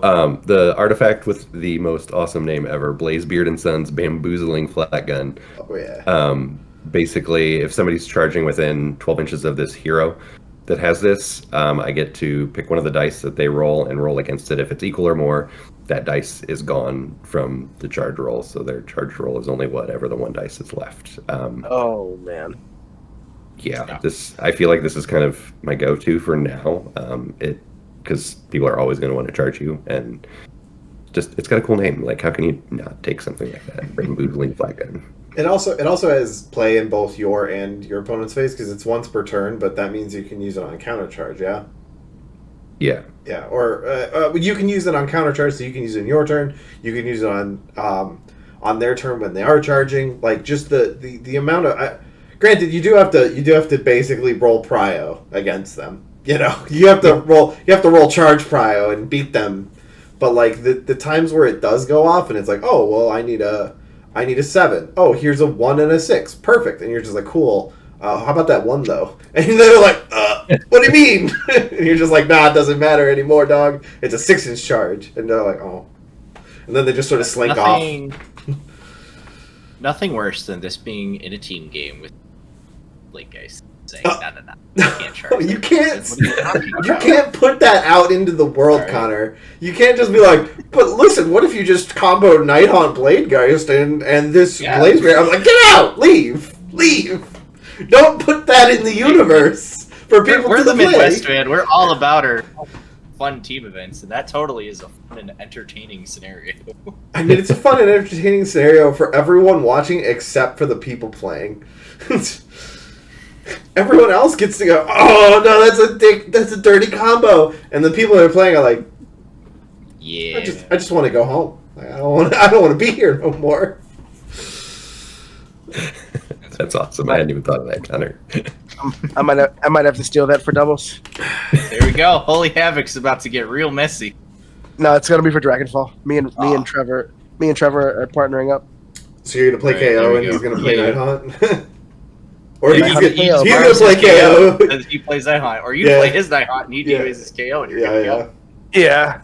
S4: the artifact with the most awesome name ever, Blazebeard and Sons Bamboozling Flat Gun.
S3: Oh, yeah.
S4: Basically, if somebody's charging within 12 inches of this hero that has this, I get to pick one of the dice that they roll and roll against it. If it's equal or more, that dice is gone from the charge roll, so their charge roll is only whatever the one dice is left.
S2: Oh man,
S4: yeah. I feel like this is kind of my go-to for now. Because people are always going to want to charge you, and it's got a cool name. Like, how can you not take something like that? Bamboozling Flat Gun.
S3: It also has play in both your and your opponent's phase because it's once per turn, but that means you can use it on counter charge. Yeah.
S4: Yeah.
S3: Yeah, or you can use it on counter charge, so you can use it in your turn. You can use it on their turn when they are charging. Like just the amount of. Granted, you do have to basically roll prio against them. You know, you have to roll charge prio and beat them. But like the times where it does go off and it's like, oh well, I need a 7. Oh, here's a 1 and a 6. Perfect. And you're just like, cool. How about that 1 though? And they're like, what do you mean? And you're just like, nah, it doesn't matter anymore, dog. It's a 6-inch charge. And they're like, oh. And then they just sort of slink off.
S1: Nothing worse than this being in a team game with late guys. saying, no. You can't charge.
S3: You can't.
S1: What are you talking
S3: You
S1: about?
S3: can't put that out into the world,
S1: All right.
S3: Connor. You can't just be like, but listen, what if you just combo Nighthaunt Bladegeist and this Blaze Bear? I'm like, get out! Leave! Don't put that in the universe for people
S1: We're
S3: to
S1: the
S3: play.
S1: Midwest, man. We're all about our fun team events, and that totally is a fun and entertaining scenario.
S3: I mean, it's a fun and entertaining scenario for everyone watching except for the people playing. Everyone else gets to go, oh no, that's a dirty combo, and the people that are playing are like,
S1: Yeah.
S3: I just want to go home. Like, I don't want to be here no more.
S4: That's awesome. I hadn't even thought of that, Connor.
S2: I might have to steal that for doubles.
S1: There we go. Holy Havoc's about to get real messy.
S2: No, it's gonna be for Dragonfall. Me and Trevor are partnering up.
S3: So you're gonna play
S1: Right, there
S3: KO
S1: we
S3: and
S1: go.
S3: he's gonna play
S1: Yeah.
S3: Nighthaunt? Or
S2: Yeah,
S3: he's
S2: Nighthaunt
S3: gonna play KO.
S1: Because he plays Nighthaunt. Or you
S3: Yeah.
S1: play his Nighthaunt and he
S3: Yeah.
S1: plays his KO and you're
S3: Yeah,
S1: good to
S3: yeah.
S1: go.
S2: Yeah.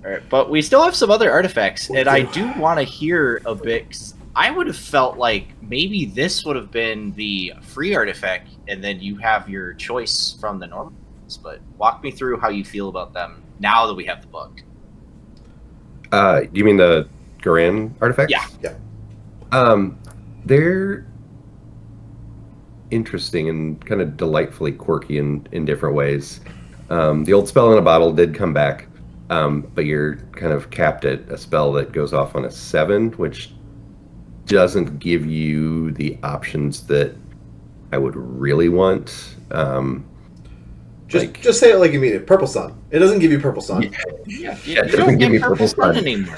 S1: Alright, but we still have some other artifacts,
S3: We
S1: and I
S3: do.
S1: do want to hear a bit. 'Cause I would have felt like maybe this would have been the free artifact, and then you have your choice from the normal ones. But walk me through how you feel about them now that we have the book.
S4: You mean the Garan artifacts?
S1: Yeah.
S4: They're interesting and kind of delightfully quirky in different ways. The old spell in a bottle did come back, but you're kind of capped at a spell that goes off on a 7, which doesn't give you the options that I would really want.
S3: Just say it like you mean it. Purple Sun. It doesn't give you Purple Sun.
S1: Yeah,
S4: it
S1: you
S4: doesn't
S1: don't
S4: give me
S1: get Purple
S4: Purple
S1: Sun
S4: Sun.
S1: anymore.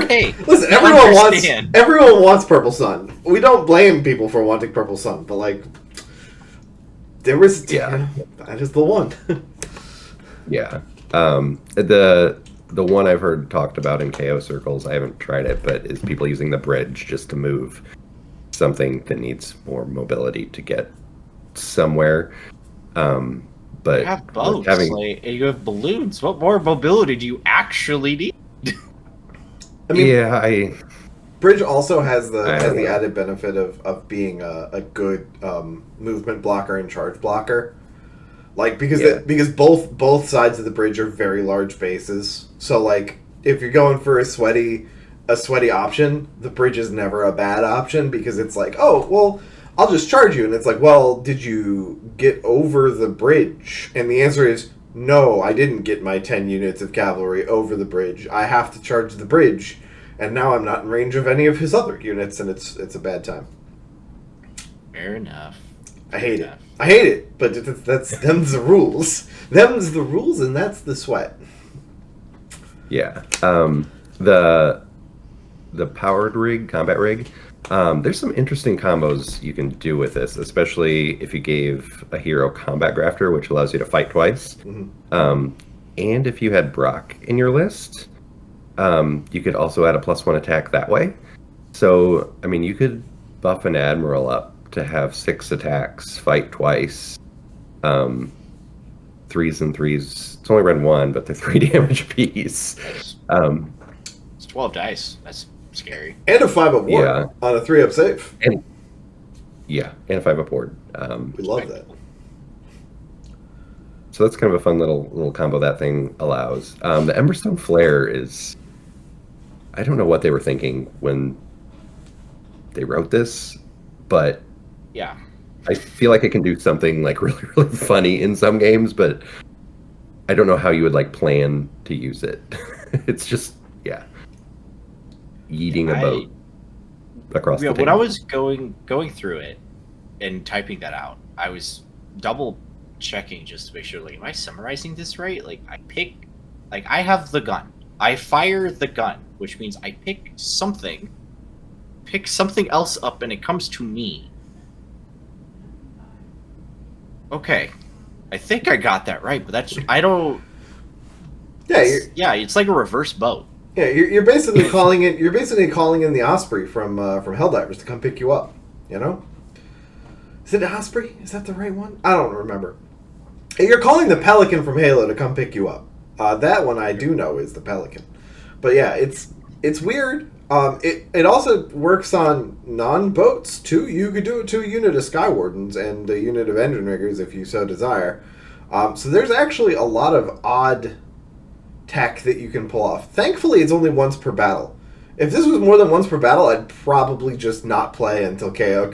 S3: Okay. Listen,
S1: Understand.
S3: everyone wants Purple Sun. We don't blame people for wanting Purple Sun, but like, there was that is the one.
S4: Yeah. The one I've heard talked about in KO circles, I haven't tried it, but is people using the bridge just to move something that needs more mobility to get somewhere. But
S1: You have boats.
S4: having
S1: You have balloons. What more mobility do you actually need?
S3: I mean,
S4: yeah,
S3: Bridge also has the
S4: I don't know.
S3: added benefit of being a good movement blocker and charge blocker. Like because both sides of the bridge are very large bases. So like if you're going for a sweaty option, the bridge is never a bad option because it's like, oh well, I'll just charge you, and it's like, well, did you get over the bridge? And the answer is no, I didn't get my 10 units of cavalry over the bridge. I have to charge the bridge, and now I'm not in range of any of his other units, and it's a bad time.
S1: Fair enough.
S3: I hate it, but them's the rules. Them's the rules, and that's the sweat.
S4: yeah. The powered rig, combat rig. There's some interesting combos you can do with this, especially if you gave a hero combat grafter, which allows you to fight twice.
S3: Mm-hmm.
S4: And if you had Brock in your list, you could also add a +1 attack that way. So, I mean, you could buff an Admiral up to have 6 attacks, fight twice, 3s and 3s. It's only red 1, but they're 3 damage apiece.
S1: It's 12 dice. That's scary.
S3: And a 5-up ward
S4: Yeah.
S3: on a 3-up save.
S4: And a 5-up ward.
S3: We love that.
S4: So that's kind of a fun little combo that thing allows. The Emberstone Flare is... I don't know what they were thinking when they wrote this, but
S1: Yeah.
S4: I feel like it can do something like really, really funny in some games, but I don't know how you would like plan to use it. It's just, eating a boat across the
S1: When
S4: table.
S1: I was going through it and typing that out, I was double checking just to make sure, like, am I summarizing this right? Like, I have the gun. I fire the gun, which means I pick something else up, and it comes to me. Okay. I think I got that right, but that's... I don't...
S3: Yeah,
S1: it's like a reverse boat.
S3: Yeah, you're basically calling it. You're basically calling in the Osprey from Helldivers to come pick you up. You know, is it Osprey? Is that the right one? I don't remember. Hey, you're calling the Pelican from Halo to come pick you up. That one I do know is the Pelican. But yeah, it's It's weird. It also works on non-boats too. You could do it to a unit of Skywardens and a unit of Engine Riggers if you so desire. So there's actually a lot of odd tech that you can pull off. Thankfully, it's only once per battle. If this was more than once per battle, I'd probably just not play until KO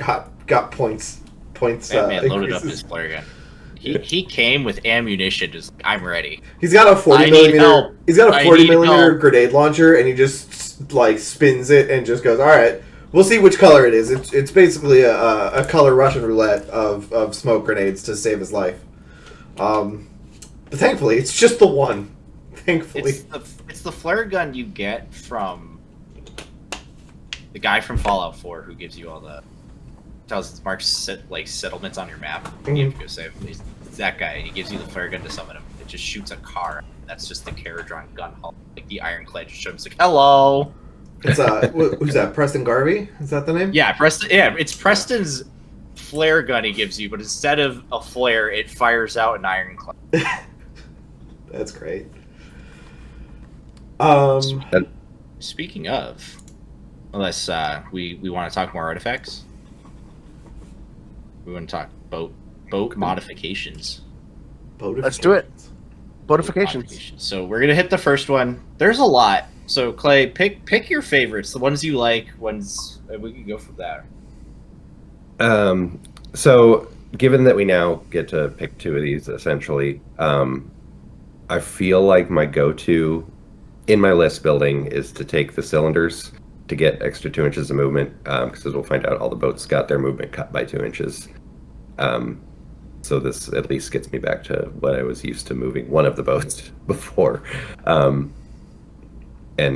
S3: got points.
S1: Batman loaded up his flare gun. He came with ammunition. Just I'm ready.
S3: He's got a 40
S1: I need
S3: millimeter.
S1: help.
S3: He's got a
S1: I
S3: 40
S1: need
S3: millimeter
S1: help.
S3: grenade launcher, and he just like spins it and just goes, "All right, we'll see which color it is." It's basically a color Russian roulette of smoke grenades to save his life. But thankfully, it's just the one. Thankfully,
S1: It's the flare gun you get from the guy from Fallout 4 who gives you all the marks settlements on your map. You have to go save him. It's that guy. He gives you the flare gun to summon him. It just shoots a car. That's just the Kharadron gun hull. Like the ironclad just shows like, hello.
S3: it's who's that? Preston Garvey? Is that the name?
S1: Yeah, Preston. Yeah, it's Preston's flare gun he gives you, but instead of a flare, it fires out an ironclad.
S3: That's great.
S1: Speaking of, unless we want to talk more artifacts, we want to talk boat modifications.
S2: Let's do it. Boatifications.
S1: Modifications. So we're gonna hit the first one. There's a lot. So Clay, pick your favorites, the ones you like. Ones we can go from there.
S4: So given that we now get to pick two of these, essentially, I feel like my go-to in my list building is to take the cylinders to get extra 2 inches of movement, because as we'll find out, all the boats got their movement cut by 2 inches. So this at least gets me back to what I was used to moving one of the boats before. And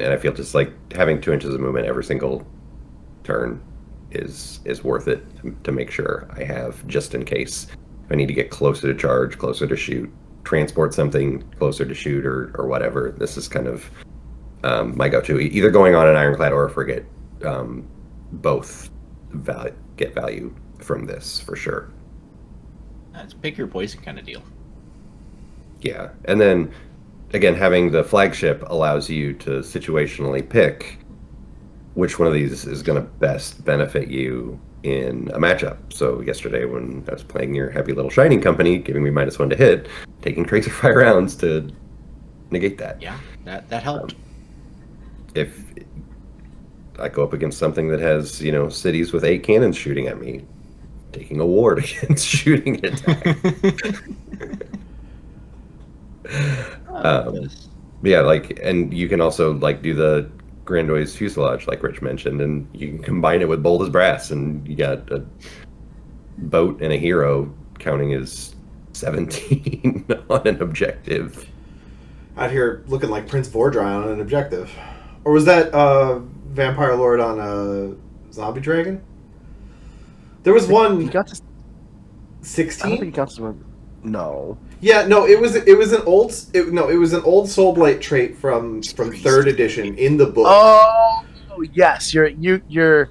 S4: I feel just like having 2 inches of movement every single turn is worth it to make sure I have, just in case if I need to get closer to charge, closer to shoot, transport something closer to shoot or whatever. This is kind of my go-to, either going on an ironclad or a frigate. Both get value from this for sure.
S1: It's pick your poison kind of deal.
S4: Yeah, and then again, having the flagship allows you to situationally pick which one of these is going to best benefit you in a matchup. So yesterday when I was playing your heavy little shining company, giving me -1 to hit, taking tracer fire rounds to negate that.
S1: Yeah, that helped.
S4: If I go up against something that has, cities with 8 cannons shooting at me, taking a ward against shooting attack. Yeah, and you can also do the Grandois fuselage, like Rich mentioned, and you can combine it with bold as brass, and you got a boat and a hero counting as 17 on an objective.
S3: Out here looking like Prince Vordry on an objective. Or was that Vampire Lord on a Zombie Dragon? There was one.
S2: He got to
S3: 16.
S2: I don't think he got to. No.
S3: Yeah, no, it was an old Soul Blight trait from 3rd edition in the book.
S2: Oh yes, your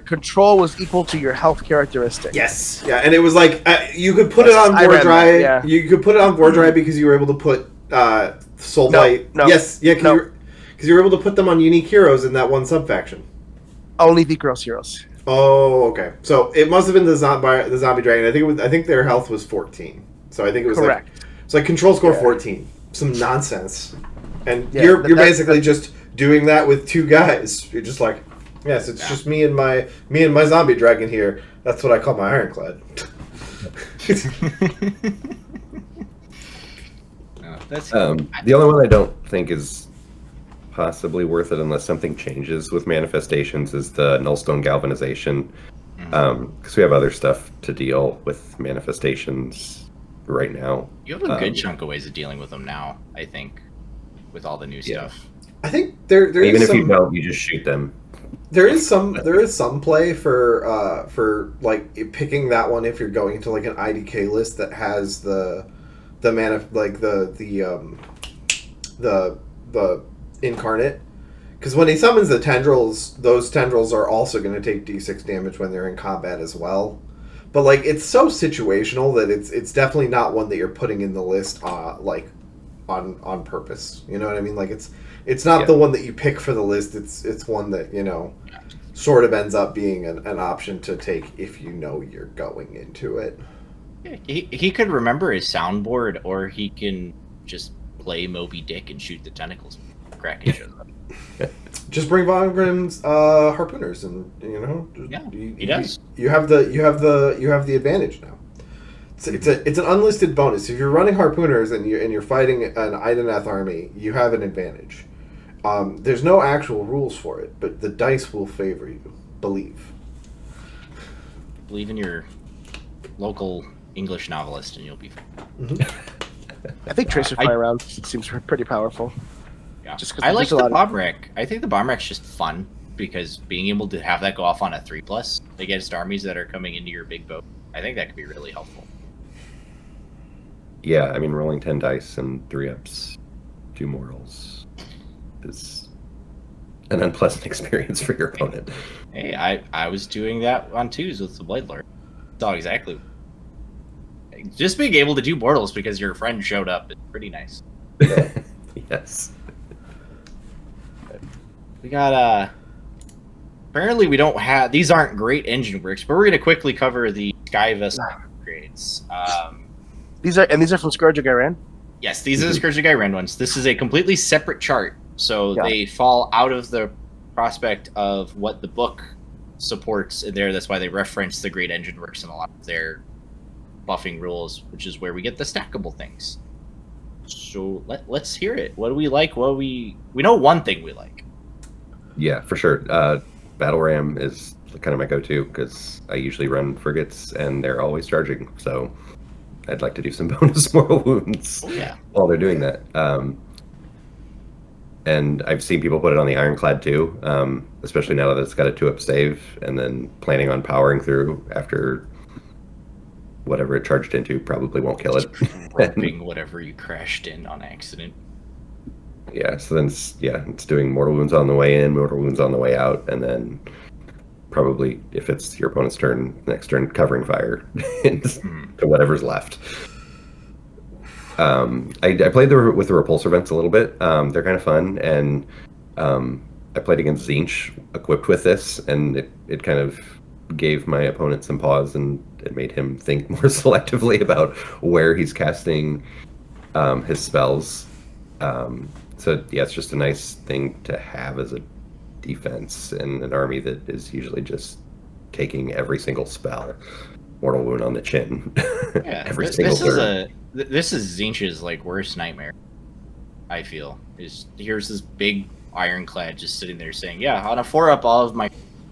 S2: control was equal to your health characteristic.
S3: Yes, yeah, and it was like you could put it on Vordry.
S2: Yeah.
S3: You could put it on Vordry because you were able to put Soul Blight.
S2: No.
S3: Yes, yeah, because you were able to put them on unique heroes in that one subfaction.
S2: Only Vikros heroes.
S3: Oh, okay. So it must have been the zombie dragon. I think their health was 14. So I think it was
S2: correct.
S3: It's like control score 14. Some nonsense. And
S2: Yeah,
S3: you're basically just doing that with 2 guys. You're just like, yes, it's just me and my zombie dragon here. That's what I call my ironclad.
S4: The only one I don't think is possibly worth it unless something changes with manifestations is the Nullstone Galvanization, because we have other stuff to deal with manifestations right now.
S1: You have a good chunk of ways of dealing with them now, I think, with all the new stuff.
S3: I think there
S4: even
S3: is
S4: if you don't, you just shoot them.
S3: There is some play for like picking that one if you're going into like an IDK list that has the incarnate, because when he summons the tendrils, those tendrils are also going to take D6 damage when they're in combat as well. But like it's so situational that it's definitely not one that you're putting in the list on purpose. You know what I mean? Like it's not the one that you pick for the list. It's one that, you know, sort of ends up being an option to take if you know you're going into it.
S1: He could remember his soundboard, or he can just play Moby Dick and shoot the tentacles, crack each other.
S3: Just bring Von Grimm's harpooners, and you know,
S1: he does.
S3: You have the advantage now. It's an unlisted bonus. If you're running harpooners and you're fighting an Ideneth army, you have an advantage. There's no actual rules for it, but the dice will favor you. Believe
S1: in your local English novelist, and you'll be fine.
S3: Mm-hmm.
S2: I think Tracer Fire Round seems pretty powerful.
S1: Yeah,
S2: just
S1: I like the bomb rack. I think the bomb rack's just fun because being able to have that go off on a 3+ against armies that are coming into your big boat, I think that could be really helpful.
S4: Yeah, I mean, rolling 10 dice and 3-ups, 2 mortals is an unpleasant experience for your opponent.
S1: Hey, I was doing that on 2s with the Blade Lord. Saw exactly. Just being able to do mortals because your friend showed up is pretty nice.
S4: Yes.
S1: We got apparently we don't have, these aren't great engine works, but we're gonna quickly cover the Sky Vessel upgrades.
S2: These are from Scourge of Ghyran?
S1: Yes, these are the Scourge of Ghyran ones. This is a completely separate chart, so they fall out of the prospect of what the book supports in there. That's why they reference the Great Engine Works in a lot of their buffing rules, which is where we get the stackable things. So let's hear it. What do we like? We know one thing we like.
S4: Yeah, for sure. Battle Ram is kind of my go-to because I usually run frigates and they're always charging. So I'd like to do some bonus mortal wounds while they're doing that. And I've seen people put it on the Ironclad too, especially now that it's got a 2-up save, and then planning on powering through after whatever it charged into probably won't kill it.
S1: Roping whatever you crashed in on accident.
S4: Yeah, so then it's doing mortal wounds on the way in, mortal wounds on the way out, and then probably, if it's your opponent's turn, next turn covering fire to whatever's left. I played with the repulsor vents a little bit. They're kind of fun, and I played against Zinch equipped with this, and it kind of gave my opponent some pause, and it made him think more selectively about where he's casting his spells. So yeah, it's just a nice thing to have as a defense in an army that is usually just taking every single spell. Mortal wound on the chin.
S1: Yeah,
S4: every single turn.
S1: This is Zinch's like worst nightmare. I feel here's this big ironclad just sitting there saying, "Yeah, on a 4-up, all of my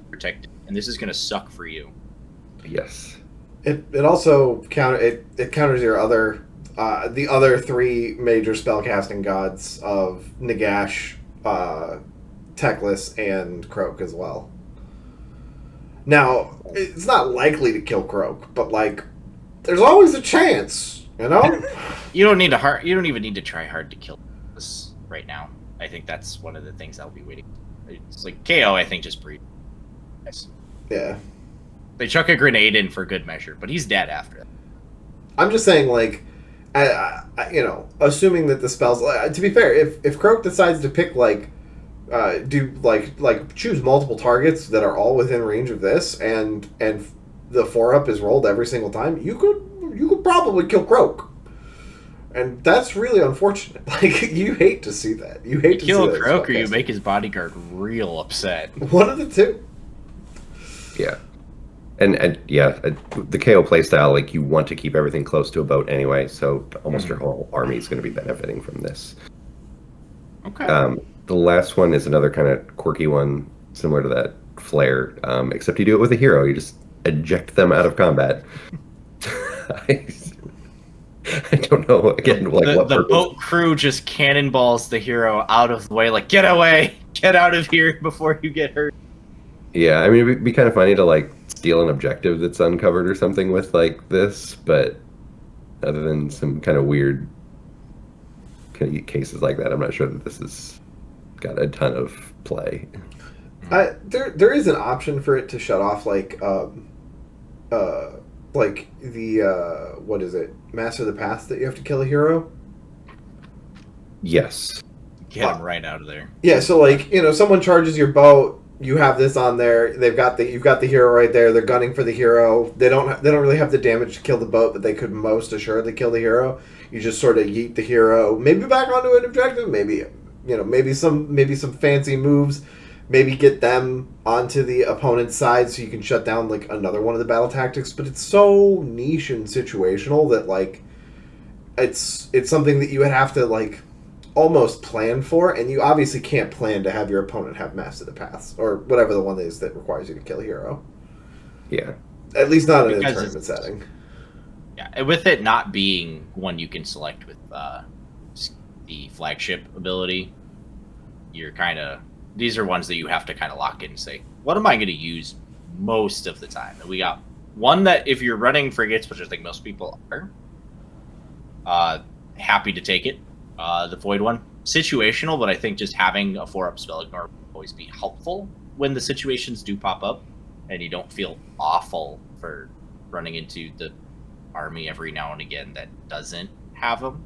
S1: protected, and this is gonna suck for you."
S4: Yes.
S3: It also counters your other the other 3 major spellcasting gods of Nagash, Teclis, and Croak as well. Now, it's not likely to kill Croak, but like, there's always a chance, you know.
S1: You don't even need to try hard to kill this right now. I think that's one of the things I'll be waiting. It's like KO. I think just breathe. Nice.
S3: Yeah.
S1: They chuck a grenade in for good measure, but he's dead after that.
S3: I'm just saying, like, you know, assuming that the spells. To be fair, if Croak decides to pick choose multiple targets that are all within range of this, and the 4-up is rolled every single time, you could probably kill Croak, and that's really unfortunate. Like, you hate to see that. You hate to
S1: kill
S3: see
S1: Croak, or you make his bodyguard real upset.
S3: One of the two.
S4: Yeah. And the KO playstyle, like, you want to keep everything close to a boat anyway, so almost your whole army is going to be benefiting from this.
S1: Okay.
S4: The last one is another kind of quirky one, similar to that flare, except you do it with a hero. You just eject them out of combat. I don't know, again, like what
S1: the
S4: purpose.
S1: boat crew just cannonballs the hero out of the way, like, get away, get out of here before you get hurt.
S4: Yeah, I mean, it'd be kind of funny to, like, steal an objective that's uncovered or something with, like, this, but other than some kind of weird cases like that, I'm not sure that this has got a ton of play.
S3: There is an option for it to shut off, like the what is it, Master of the Path, that you have to kill a hero.
S4: Yes.
S1: Get them right out of there.
S3: Yeah, so like, someone charges your boat, you have this on there, you've got the hero right there, they're gunning for the hero. They don't really have the damage to kill the boat, but they could most assuredly kill the hero. You just sort of yeet the hero, maybe back onto an objective, maybe some fancy moves, maybe get them onto the opponent's side so you can shut down like another one of the battle tactics, but it's so niche and situational that like it's something that you would have to like almost plan for, and you obviously can't plan to have your opponent have Master the Paths or whatever the one is that requires you to kill a hero.
S4: Yeah.
S3: At least not in a
S1: Because
S3: tournament setting.
S1: Yeah, and with it not being one you can select with the flagship ability, these are ones that you have to kind of lock in and say, what am I going to use most of the time? And we got one that if you're running frigates, which I think most people are, happy to take it. The Void one. Situational, but I think just having a 4-up spell ignore will always be helpful when the situations do pop up and you don't feel awful for running into the army every now and again that doesn't have them.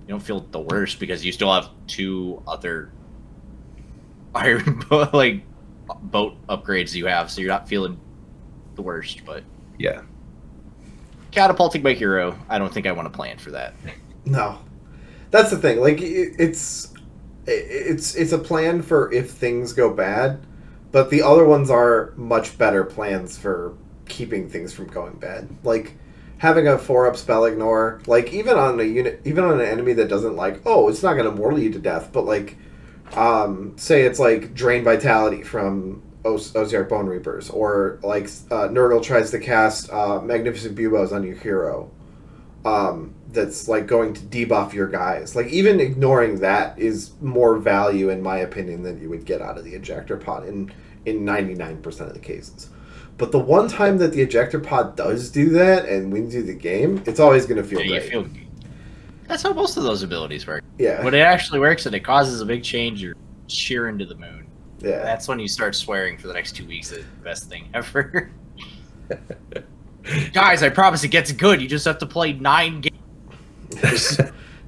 S1: You don't feel the worst because you still have 2 other iron boat upgrades you have, so you're not feeling the worst. But
S4: Yeah.
S1: catapulting my hero, I don't think I want to plan for that.
S3: No. That's the thing. Like it's a plan for if things go bad, but the other ones are much better plans for keeping things from going bad. Like having a 4-up spell ignore, like even on an enemy that doesn't like, it's not going to mortal you to death, but like say it's like drain vitality from Osiark Bone Reapers, or like Nurgle tries to cast Magnificent Buboes on your hero. That's like going to debuff your guys. Like even ignoring that is more value in my opinion than you would get out of the ejector pod in 99% of the cases. But the one time that the ejector pod does do that and wins you the game, it's always going to feel great.
S1: That's how most of those abilities work.
S3: Yeah.
S1: When it actually works and it causes a big change, you're cheering to the moon.
S3: Yeah.
S1: That's when you start swearing for the next 2 weeks that it's the best thing ever. Guys, I promise it gets good. You just have to play 9 games.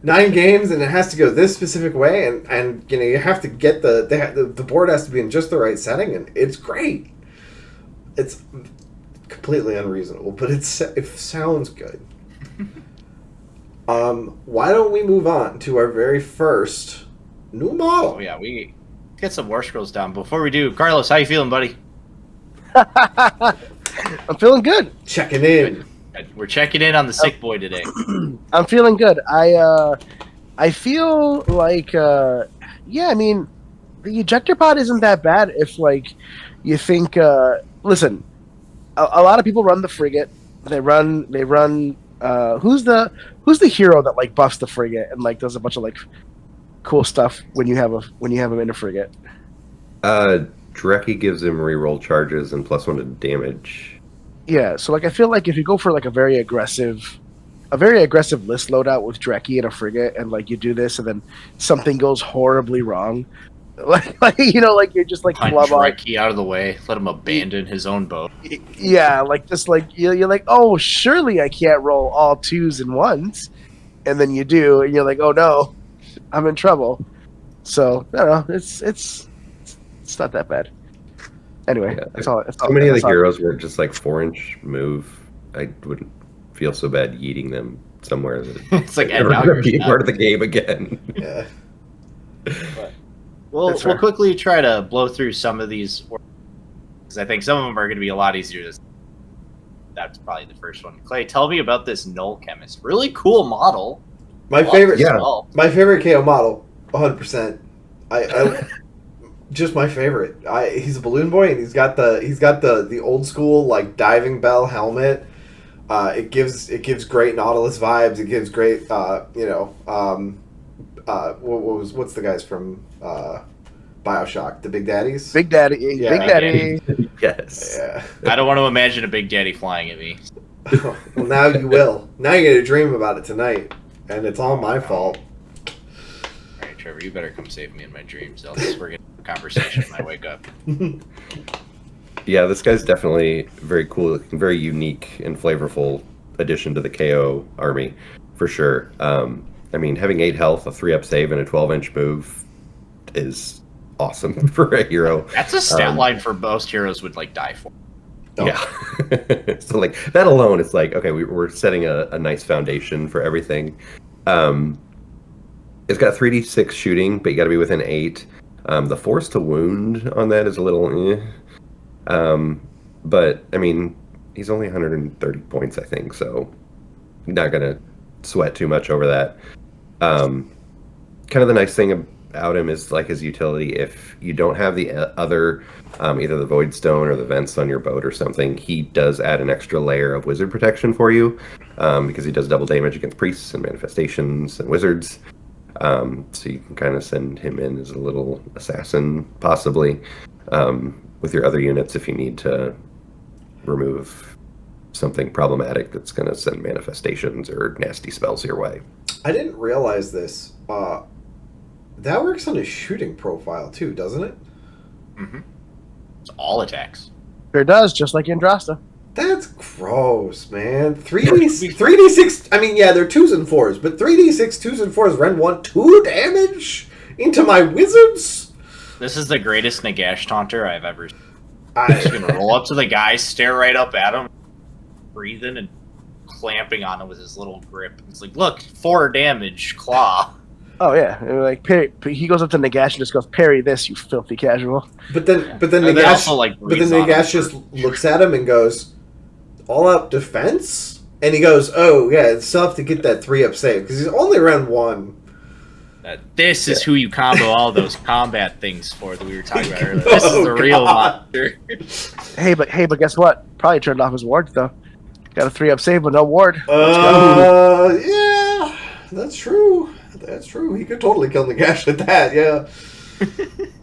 S3: 9 games, and it has to go this specific way, and you have to get the board has to be in just the right setting, and it's great. It's completely unreasonable, but it sounds good. Why don't we move on to our very first new model?
S1: Oh yeah, we get some War Scrolls down. Before we do, Carlos, how you feeling, buddy?
S2: I'm feeling good.
S3: Checking in.
S1: We're checking in on the sick boy today.
S2: I'm feeling good. I feel like I mean, the ejector pod isn't that bad if like you think listen, a lot of people run the frigate. They run who's the hero that like buffs the frigate and like does a bunch of like cool stuff when you have him in a frigate?
S4: Dreki gives him reroll charges and +1 to damage.
S2: Yeah, so like I feel like if you go for like a very aggressive list loadout with Dreki and a frigate, and like you do this, and then something goes horribly wrong, like you're just like
S1: Punch Dreki out of the way, let him abandon his own boat.
S2: Yeah, like just like you're like, oh, surely I can't roll all 2s and 1s, and then you do, and you're like, oh no, I'm in trouble. So I don't know, it's not that bad. Anyway,
S4: Yeah.
S2: that's all.
S4: So many of the heroes were just like 4-inch move. I wouldn't feel so bad yeeting them somewhere. That
S1: It's like,
S4: they're
S1: and now
S4: never
S1: you're
S4: be
S1: stuck.
S4: part of the game again.
S3: Yeah.
S1: We'll
S2: That's fair.
S1: quickly try to blow through some of these, because I think some of them are going to be a lot easier to. That's probably the first one. Clay, tell me about this Null Chemist. Really cool model.
S3: My
S1: Love
S3: favorite.
S1: this
S4: Yeah.
S1: spell.
S3: My favorite KO model, 100%. I just my favorite. He's a balloon boy, and he's got the old school like diving bell helmet. It gives great Nautilus vibes. It gives great what's the guys from BioShock, the Big Daddies.
S2: Big Daddy,
S3: Yeah.
S2: Big Daddy.
S4: Yes.
S3: Yeah.
S1: I don't want to imagine a Big Daddy flying at me.
S3: Well, now you will. Now you're gonna dream about it tonight, and it's all my fault.
S1: All right, Trevor, you better come save me in my dreams, else we're getting a conversation when I wake up.
S4: Yeah, this guy's definitely very cool, very unique and flavorful addition to the KO army, for sure. I mean, having 8 health, a 3-up save, and a 12-inch move is awesome for a hero.
S1: That's a stat line for most heroes would like die for.
S3: Oh.
S4: Yeah. So like that alone, it's like, okay, we're setting a nice foundation for everything. It's got 3d6 shooting, but you got to be within 8. The force to wound on that is a little but I mean, he's only 130 points, I think, so not gonna sweat too much over that. Kind of the nice thing about him is like his utility. If you don't have the other, either the Void Stone or the vents on your boat or something, he does add an extra layer of wizard protection for you, because he does double damage against priests and manifestations and wizards. So you can kind of send him in as a little assassin, possibly, with your other units if you need to remove something problematic that's going to send manifestations or nasty spells your way.
S3: I didn't realize this. That works on his shooting profile too, doesn't it?
S1: Mm-hmm. It's all attacks.
S2: Sure does, just like Andrasta.
S3: That's gross, man. 3d6. I mean, yeah, they're 2s and 4s, but 3d6 2s and 4s. Ren 1 2 damage into my wizards.
S1: This is the greatest Nagash taunter I've ever seen. He's gonna roll up to the guy, stare right up at him, breathing and clamping on him with his little grip. It's like, look, 4 damage, claw.
S2: Oh yeah, and like parry, he goes up to Nagash and just goes, "Parry this, you filthy casual."
S3: But then
S1: And
S3: Nagash,
S1: also, like, breathes on him.
S3: Nagash just looks at him and goes, "All out defense?" And he goes, "Oh yeah, it's tough to get that 3-up save because he's only around 1."
S1: This is who you combo all those combat things for that we were talking about earlier. This is the real monster.
S2: Hey, but guess what? Probably turned off his ward though. Got a 3-up save, but no ward. Let's go.
S3: Yeah, that's true. That's true. He could totally kill Nagash at that. Yeah.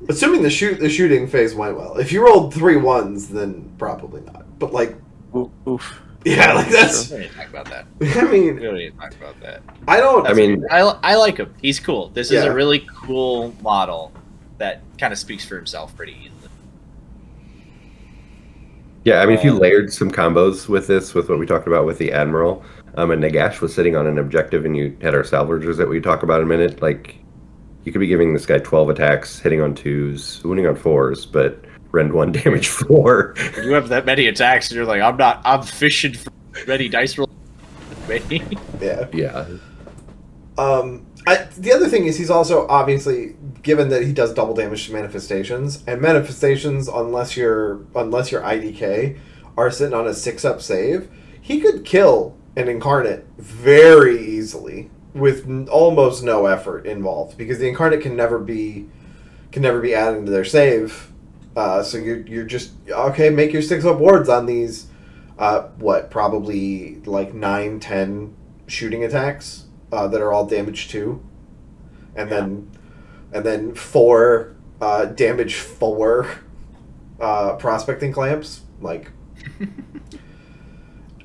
S3: Assuming the shooting phase went well. If you rolled 3 1s, then probably not. But like,
S2: Oof.
S3: yeah, like that's.
S1: We don't need to talk about that.
S3: I mean,
S1: We don't need to talk about that.
S3: I don't.
S4: I mean,
S1: I like him. He's cool. This is
S3: Yeah.
S1: a really cool model that kind of speaks for himself pretty easily.
S4: yeah, I mean, if you layered some combos with this, with what we talked about with the Admiral, and Nagash was sitting on an objective and you had our salvagers that we talk about in a minute, like, you could be giving this guy 12 attacks, hitting on 2s, wounding on 4s, but rend 1 damage 4.
S1: When you have that many attacks, and you're like, I'm fishing for many dice rolls.
S3: Yeah.
S4: Yeah.
S3: The other thing is he's also obviously, given that he does double damage to manifestations, and manifestations, unless you're IDK, are sitting on a 6-up save, he could kill an incarnate very easily with almost no effort involved, because the incarnate can never be added to their save. So you're just, okay, make your 6-up wards on these probably like 9-10 shooting attacks that are all damage 2, and then 4 damage 4 prospecting clamps, like.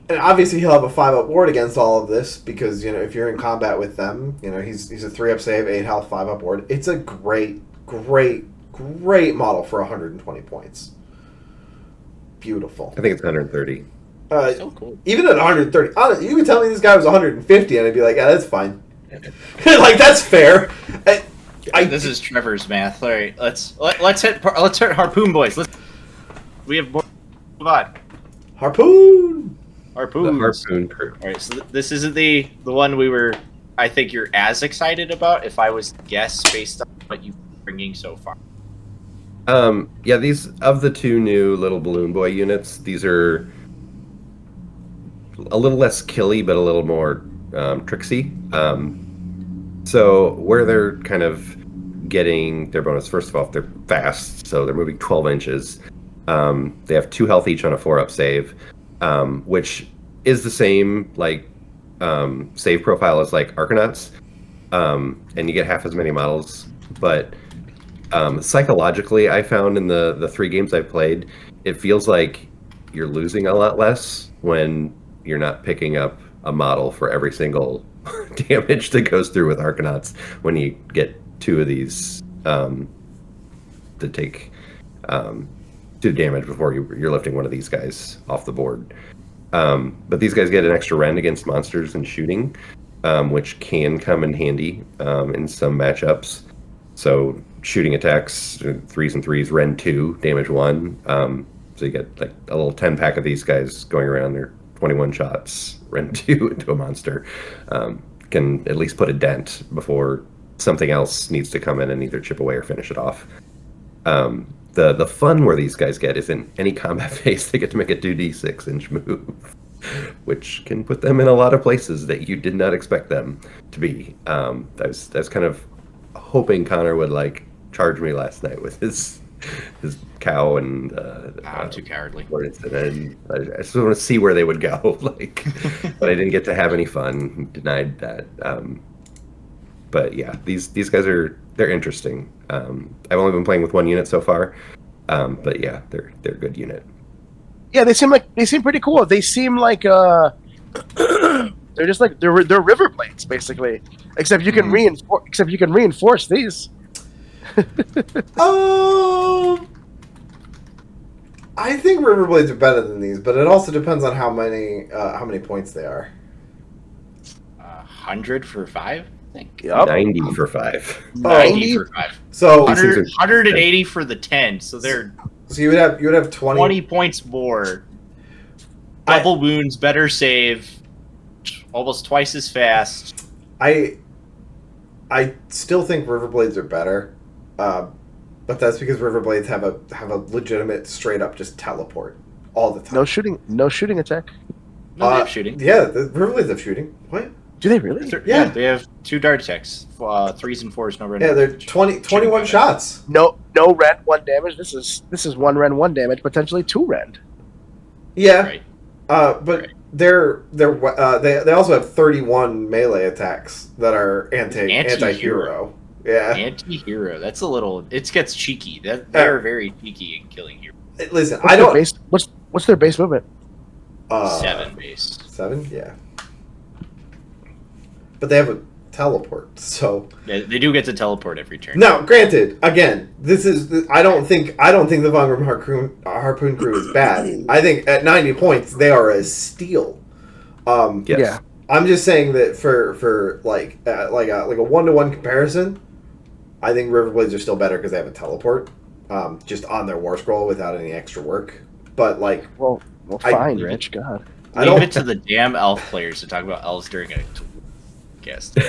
S3: And obviously he'll have a 5-up ward against all of this because, you know, if you're in combat with them, you know, he's a 3-up save, 8 health, 5-up ward. It's a great model for 120 points. Beautiful.
S4: I think it's 130.
S1: So cool.
S3: Even at 130, you could tell me this guy was 150 and I'd be like, yeah, that's fine. Like, that's fair.
S1: This is Trevor's math. All right, let's hit Harpoon boys. We have more. Move on.
S3: Harpoon.
S1: Harpoons.
S4: The Harpoon crew.
S1: All right, so this isn't the one we were. I think you're as excited about. If I was to guess based on what you're bringing so far.
S4: Yeah, these of the 2 new little balloon boy units, these are a little less killy, but a little more tricksy. So where they're kind of getting their bonus, first of all, they're fast, so they're moving 12 inches. They have 2 health each on a 4-up save, which is the same like save profile as like Arcanauts, and you get half as many models. But psychologically, I found in the 3 games I've played, it feels like you're losing a lot less when you're not picking up a model for every single damage that goes through with Arcanauts when you get 2 of these that take 2 damage before you're lifting one of these guys off the board. But these guys get an extra rend against monsters and shooting. which can come in handy in some matchups. So shooting attacks, 3s and 3s, Ren 2, damage 1. So you get like a little 10-pack of these guys going around. They're 21 shots, Ren 2 into a monster. Can at least put a dent before something else needs to come in and either chip away or finish it off. The fun where these guys get is in any combat phase, they get to make a 2d6-inch move, which can put them in a lot of places that you did not expect them to be. I was kind of hoping Connor would like charge me last night with his cow and
S1: I'm too cowardly.
S4: And I just want to see where they would go, like, but I didn't get to have any fun. Denied that. But yeah, these guys they're interesting. I've only been playing with one unit so far, but yeah, they're a good unit.
S2: Yeah, they seem pretty cool. They seem like they're just like they're river blades basically, except you can reinforce these.
S3: I think Riverblades are better than these, but it also depends on how many points they are.
S1: 100 for 5, I think.
S2: Yep.
S4: 90 for 5.
S1: 90 for 5.
S3: So
S1: 180 for the 10. So they're
S3: you would have
S1: 20 points more. Double wounds, better save, almost twice as fast.
S3: I still think Riverblades are better, but that's because Riverblades have a legitimate straight up just teleport all the time.
S2: No shooting attack.
S1: No, they have shooting.
S3: Yeah, the Riverblades have shooting. What?
S2: Do they really?
S3: Yeah.
S1: They have 2 dart attacks, 3s and 4s, no red.
S3: Yeah, they're 21 shots.
S2: No rend, 1 damage. This is 1 rend, 1 damage, potentially 2 rend.
S3: Yeah,
S1: Right.
S3: But
S1: Right.
S3: they also have 31 melee attacks that are anti-hero. Yeah,
S1: Anti-hero. That's a little. It gets cheeky. They're very cheeky in killing heroes.
S3: Listen,
S2: What's their base movement?
S1: 7 base.
S3: 7, yeah. But they have a teleport, so
S1: They do get to teleport every turn.
S3: now. Granted, again, this is I don't think the Von Grimm Harpoon crew is bad. I think at 90 points they are a steal.
S4: Yes.
S2: Yeah.
S3: I'm just saying that for like a 1-to-1 comparison, I think Riverblades are still better because they have a teleport, just on their war scroll without any extra work. But like,
S2: Well, fine, Rich. God.
S1: Leave it to the damn elf players to talk about elves during a guest.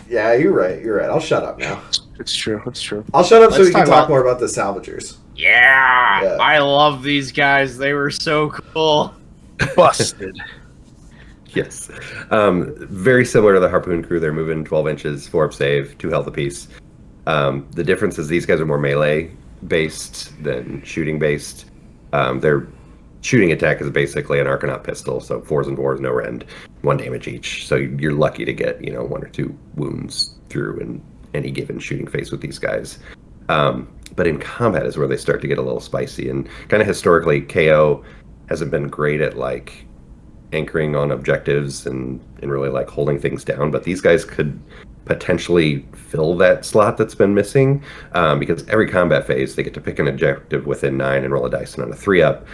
S3: Yeah, you're right. I'll shut up now.
S2: It's true.
S3: I'll shut up so
S1: Let's
S3: we can
S1: talk
S3: talk more about the salvagers.
S1: Yeah, I love these guys. They were so cool.
S2: Busted.
S4: Yes. Very similar to the Harpoon crew. They're moving 12 inches, 4-up save, 2 health apiece. The difference is these guys are more melee based than shooting based. Their shooting attack is basically an Arcanaut pistol, so 4s and 4s, no rend, 1 damage each. So you're lucky to get 1 or 2 wounds through in any given shooting phase with these guys. But in combat is where they start to get a little spicy. And kind of historically, KO hasn't been great at like anchoring on objectives and really like holding things down. But these guys could potentially fill that slot that's been missing, because every combat phase they get to pick an objective within 9 and roll a dice, and on a 3-up.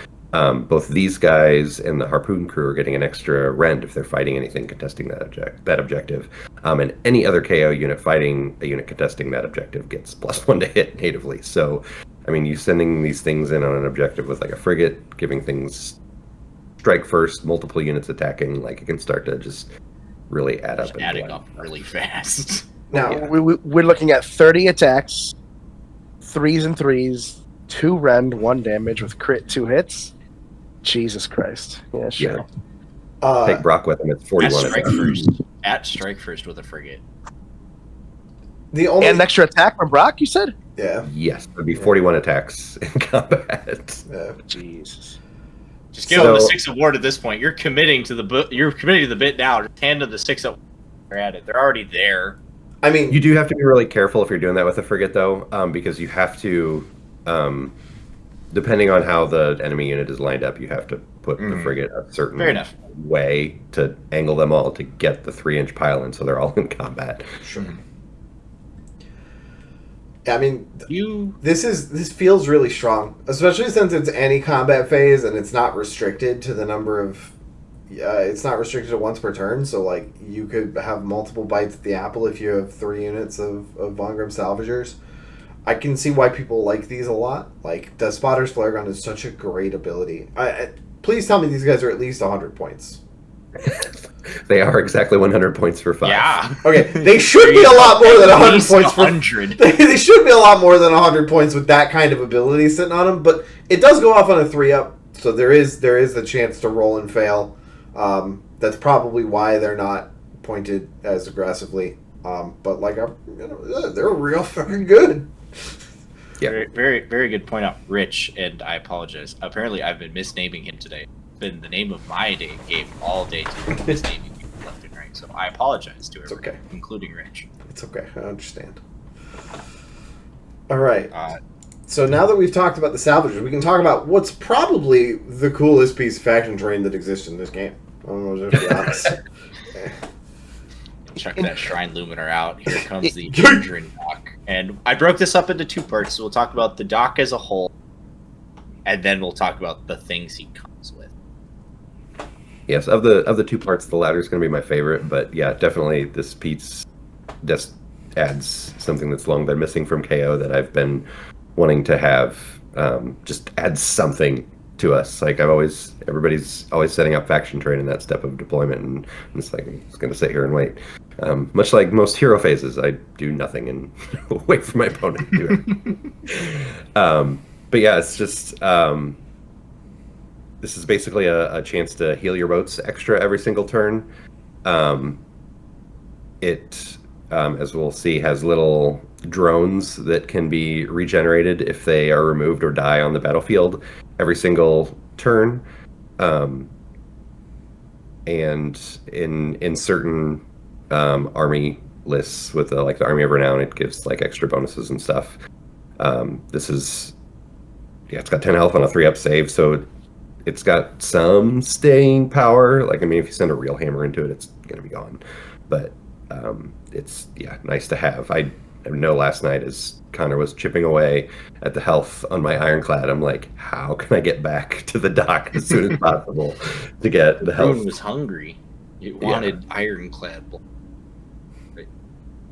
S4: Both these guys and the Harpoon crew are getting an extra rend if they're fighting anything contesting that objective. And any other KO unit fighting a unit contesting that objective gets +1 to hit natively. So, I mean, you sending these things in on an objective with like a frigate, giving things strike first, multiple units attacking, like it can start to just really add up.
S1: Adding up really fast.
S3: Now,
S2: We're looking at 30 attacks, 3s and 3s, 2 rend, 1 damage with crit, 2 hits. Jesus Christ. Yeah, sure.
S4: Yeah. Take Brock with him. It's 41
S1: At strike first with a frigate.
S2: And an extra attack from Brock, you said?
S3: Yeah.
S4: Yes, it would be 41 attacks in combat.
S3: Yeah.
S2: Jesus.
S1: Just give them the 6 award at this point. You're committing to the bit now. Just hand them the 6 award. They're at it. They're already there.
S3: I mean,
S4: you do have to be really careful if you're doing that with a frigate, though, because you have to, depending on how the enemy unit is lined up, you have to put the frigate a certain way to angle them all to get the 3-inch pile in, so they're all in combat.
S3: Sure. I mean, this feels really strong, especially since it's any combat phase and it's not restricted to the number of it's not restricted to once per turn, so like you could have multiple bites at the apple if you have 3 units of Von Grimm Salvagers. I can see why people like these a lot. Like, the Spotter's Flare Gun is such a great ability. Please tell me these guys are at least 100 points.
S4: They are exactly 100 points for 5.
S1: Yeah.
S3: Okay, they should be a lot more than 100 points for
S1: 100.
S3: They should be a lot more than 100 points with that kind of ability sitting on them, but it does go off on a 3-up, so there is the chance to roll and fail. That's probably why they're not pointed as aggressively. But like, they're real fucking good.
S4: Yeah.
S1: Very, very, very good point out, Rich. And I apologize. Apparently, I've been misnaming him today. It's been the name of my game all day today, misnaming people left and right. So I apologize to everyone,
S3: okay,
S1: including Rich.
S3: It's okay. I understand. All right. So now that we've talked about the salvagers, we can talk about what's probably the coolest piece of faction terrain that exists in this game. I don't know, just be honest.
S1: Check that Shrine Luminar out. Here comes the Children dock. And I broke this up into 2 parts. So we'll talk about the dock as a whole, and then we'll talk about the things he comes with.
S4: Yes, of the 2 parts, the latter is going to be my favorite. But yeah, definitely this piece just adds something that's long been missing from KO that I've been wanting to have. Just adds something to us. Like, everybody's always setting up faction terrain in that step of deployment, and it's like, I'm just going to sit here and wait. Much like most hero phases, I do nothing and wait for my opponent to do it. But yeah, it's just this is basically a chance to heal your boats extra every single turn. It, as we'll see, has little drones that can be regenerated if they are removed or die on the battlefield every single turn. And in certain army lists with like the Army of Renown, it gives like extra bonuses and stuff. This is, yeah, it's got 10 health on a 3-up save, so it's got some staying power. Like, I mean, if you send a real hammer into it, it's gonna be gone. But it's, yeah, nice to have. I know last night as Connor was chipping away at the health on my Ironclad, I'm like, how can I get back to the dock as soon as possible to get the health?
S1: It was hungry. It wanted Ironclad.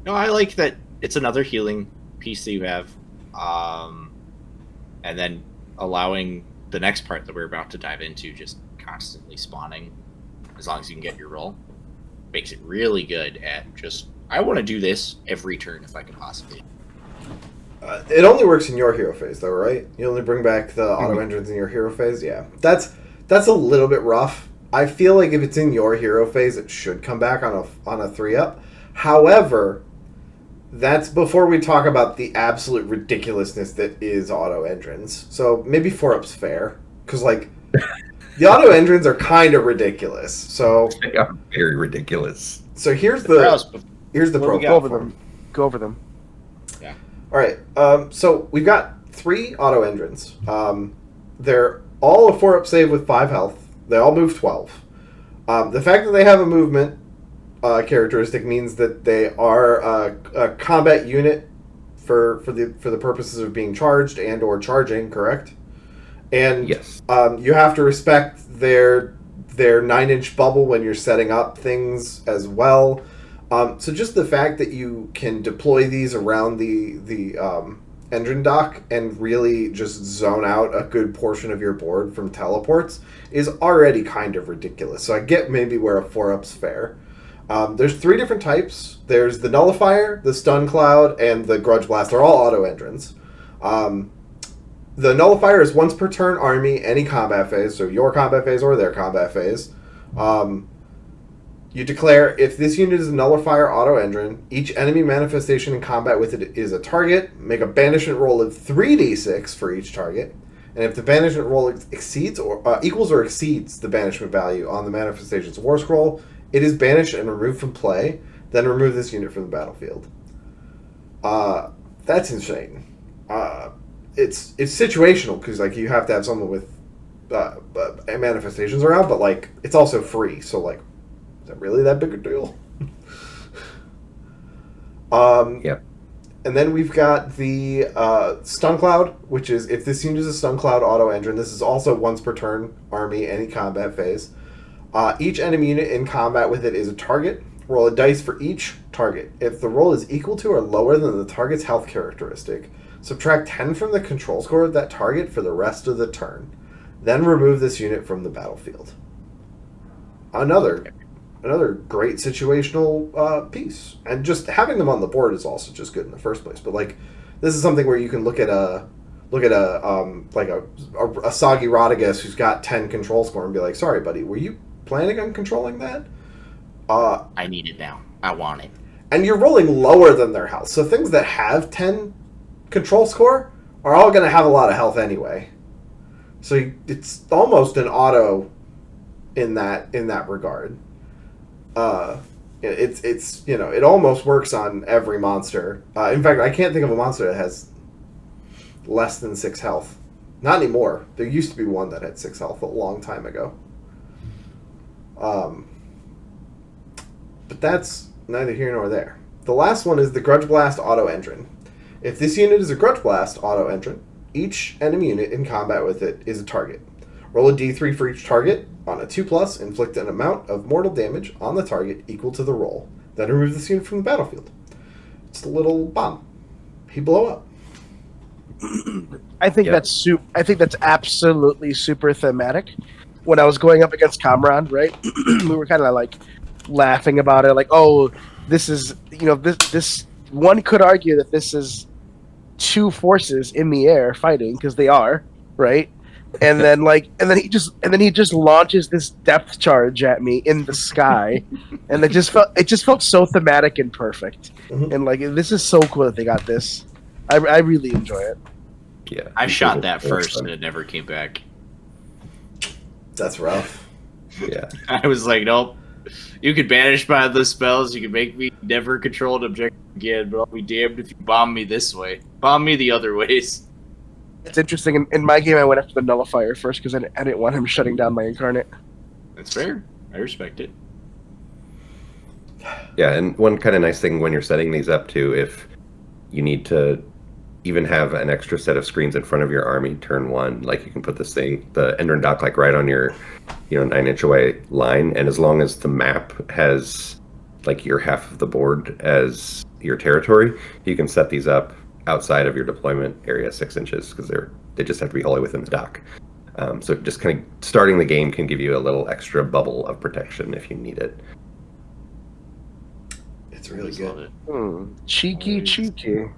S1: No, I like that it's another healing piece that you have. And then allowing the next part that we're about to dive into, just constantly spawning, as long as you can get your roll, makes it really good at just, I want to do this every turn if I can possibly.
S3: It only works in your hero phase, though, right? You only bring back the auto engines in your hero phase. Yeah, that's a little bit rough. I feel like if it's in your hero phase, it should come back on a 3-up. However, that's before we talk about the absolute ridiculousness that is auto engines. So maybe 4-up's fair, because like the auto engines are kind of ridiculous. So
S4: they are very ridiculous.
S3: So here's the pro.
S2: Go over them.
S3: Yeah. All right. So we've got 3 auto engines. They're all a 4-up save with 5 health. They all move 12. The fact that they have a movement characteristic means that they are a combat unit for the purposes of being charged and or charging, correct? And
S4: yes,
S3: you have to respect their 9-inch bubble when you're setting up things as well. So just the fact that you can deploy these around the engine dock and really just zone out a good portion of your board from teleports is already kind of ridiculous. So I get maybe where a 4-up's fair. There's 3 different types. There's the Nullifier, the Stun Cloud, and the Grudge Blast. They're all auto engines. The Nullifier is once per turn army, any combat phase, so your combat phase or their combat phase. You declare, if this unit is a Nullifier auto engine, each enemy manifestation in combat with it is a target. Make a banishment roll of 3d6 for each target. And if the banishment roll exceeds or equals or exceeds the banishment value on the manifestation's war scroll, it is banished and removed from play. Then remove this unit from the battlefield. That's insane. It's situational because like you have to have someone with manifestations around, but like it's also free. So like, is that really that big a deal?
S4: Yep.
S3: And then we've got the Stun Cloud, which is if this unit is a Stun Cloud auto engine, this is also once per turn army, any combat phase. Each enemy unit in combat with it is a target. Roll a dice for each target. If the roll is equal to or lower than the target's health characteristic, subtract 10 from the control score of that target for the rest of the turn. Then remove this unit from the battlefield. Another great situational piece. And just having them on the board is also just good in the first place. But like, this is something where you can look at a Soggy Rodriguez who's got 10 control score and be like, sorry buddy, were you planning on controlling that?
S1: I need it now. I want it.
S3: And you're rolling lower than their health. So things that have 10 control score are all going to have a lot of health anyway. So it's almost an auto in that regard. It's it almost works on every monster. In fact, I can't think of a monster that has less than 6 health. Not anymore. There used to be one that had 6 health a long time ago. But that's neither here nor there. The last one is the Grudge Blast Auto Engine. If this unit is a Grudge Blast Auto Engine, each enemy unit in combat with it is a target. Roll a d3 for each target. On a 2+, inflict an amount of mortal damage on the target equal to the roll. Then remove this unit from the battlefield. It's a little bomb. He blow up.
S2: I think that's absolutely super thematic. When I was going up against Kamran, right, we were kind of like laughing about it, like, oh, this is, this one could argue that this is 2 forces in the air fighting, because they are, right? And then he just launches this depth charge at me in the sky, and it just felt so thematic and perfect. Mm-hmm. And like, this is so cool that they got this. I really enjoy it.
S4: Yeah,
S1: I shot that first and it never came back.
S3: That's rough.
S4: Yeah,
S1: I was like, nope. You can banish by the spells. You can make me never control an objective again, but I'll be damned if you bomb me this way. Bomb me the other ways.
S2: It's interesting. In my game, I went after the Nullifier first because I didn't want him shutting down my Incarnate.
S1: That's fair. I respect it.
S4: Yeah, and one kind of nice thing when you're setting these up too, if you need to even have an extra set of screens in front of your army turn 1, like you can put this thing, the Endron Dock, like right on your 9-inch away line, and as long as the map has like your half of the board as your territory, you can set these up outside of your deployment area 6 inches, because they just have to be wholly within the dock. So just kind of starting the game can give you a little extra bubble of protection if you need it.
S3: It's really good.
S2: Cheeky.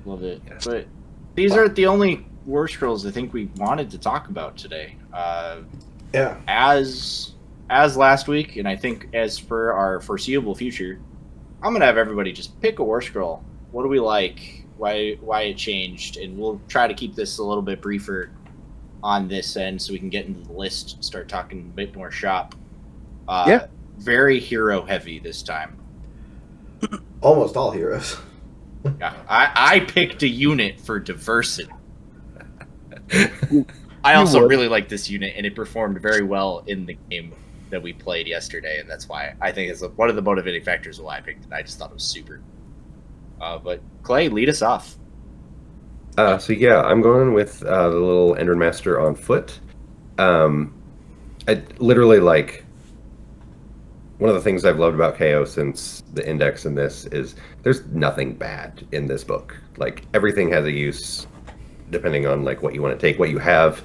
S1: Love it.
S4: Yes.
S1: But these aren't the only War Scrolls I think we wanted to talk about today.
S3: Yeah.
S1: As last week, and I think as for our foreseeable future, I'm gonna have everybody just pick a War Scroll. What do we like? Why it changed? And we'll try to keep this a little bit briefer on this end so we can get into the list, start talking a bit more shop. Very hero heavy this time.
S3: Almost all heroes.
S1: Yeah, I picked a unit for diversity. I also really like this unit, and it performed very well in the game that we played yesterday, and that's why I think it's one of the motivating factors of why I picked it. I just thought it was super. But Clay, lead us off.
S4: So yeah, I'm going with the little Endron Master on foot. I literally like. One of the things I've loved about KO since the index in this is there's nothing bad in this book. Like, everything has a use depending on like what you want to take, what you have.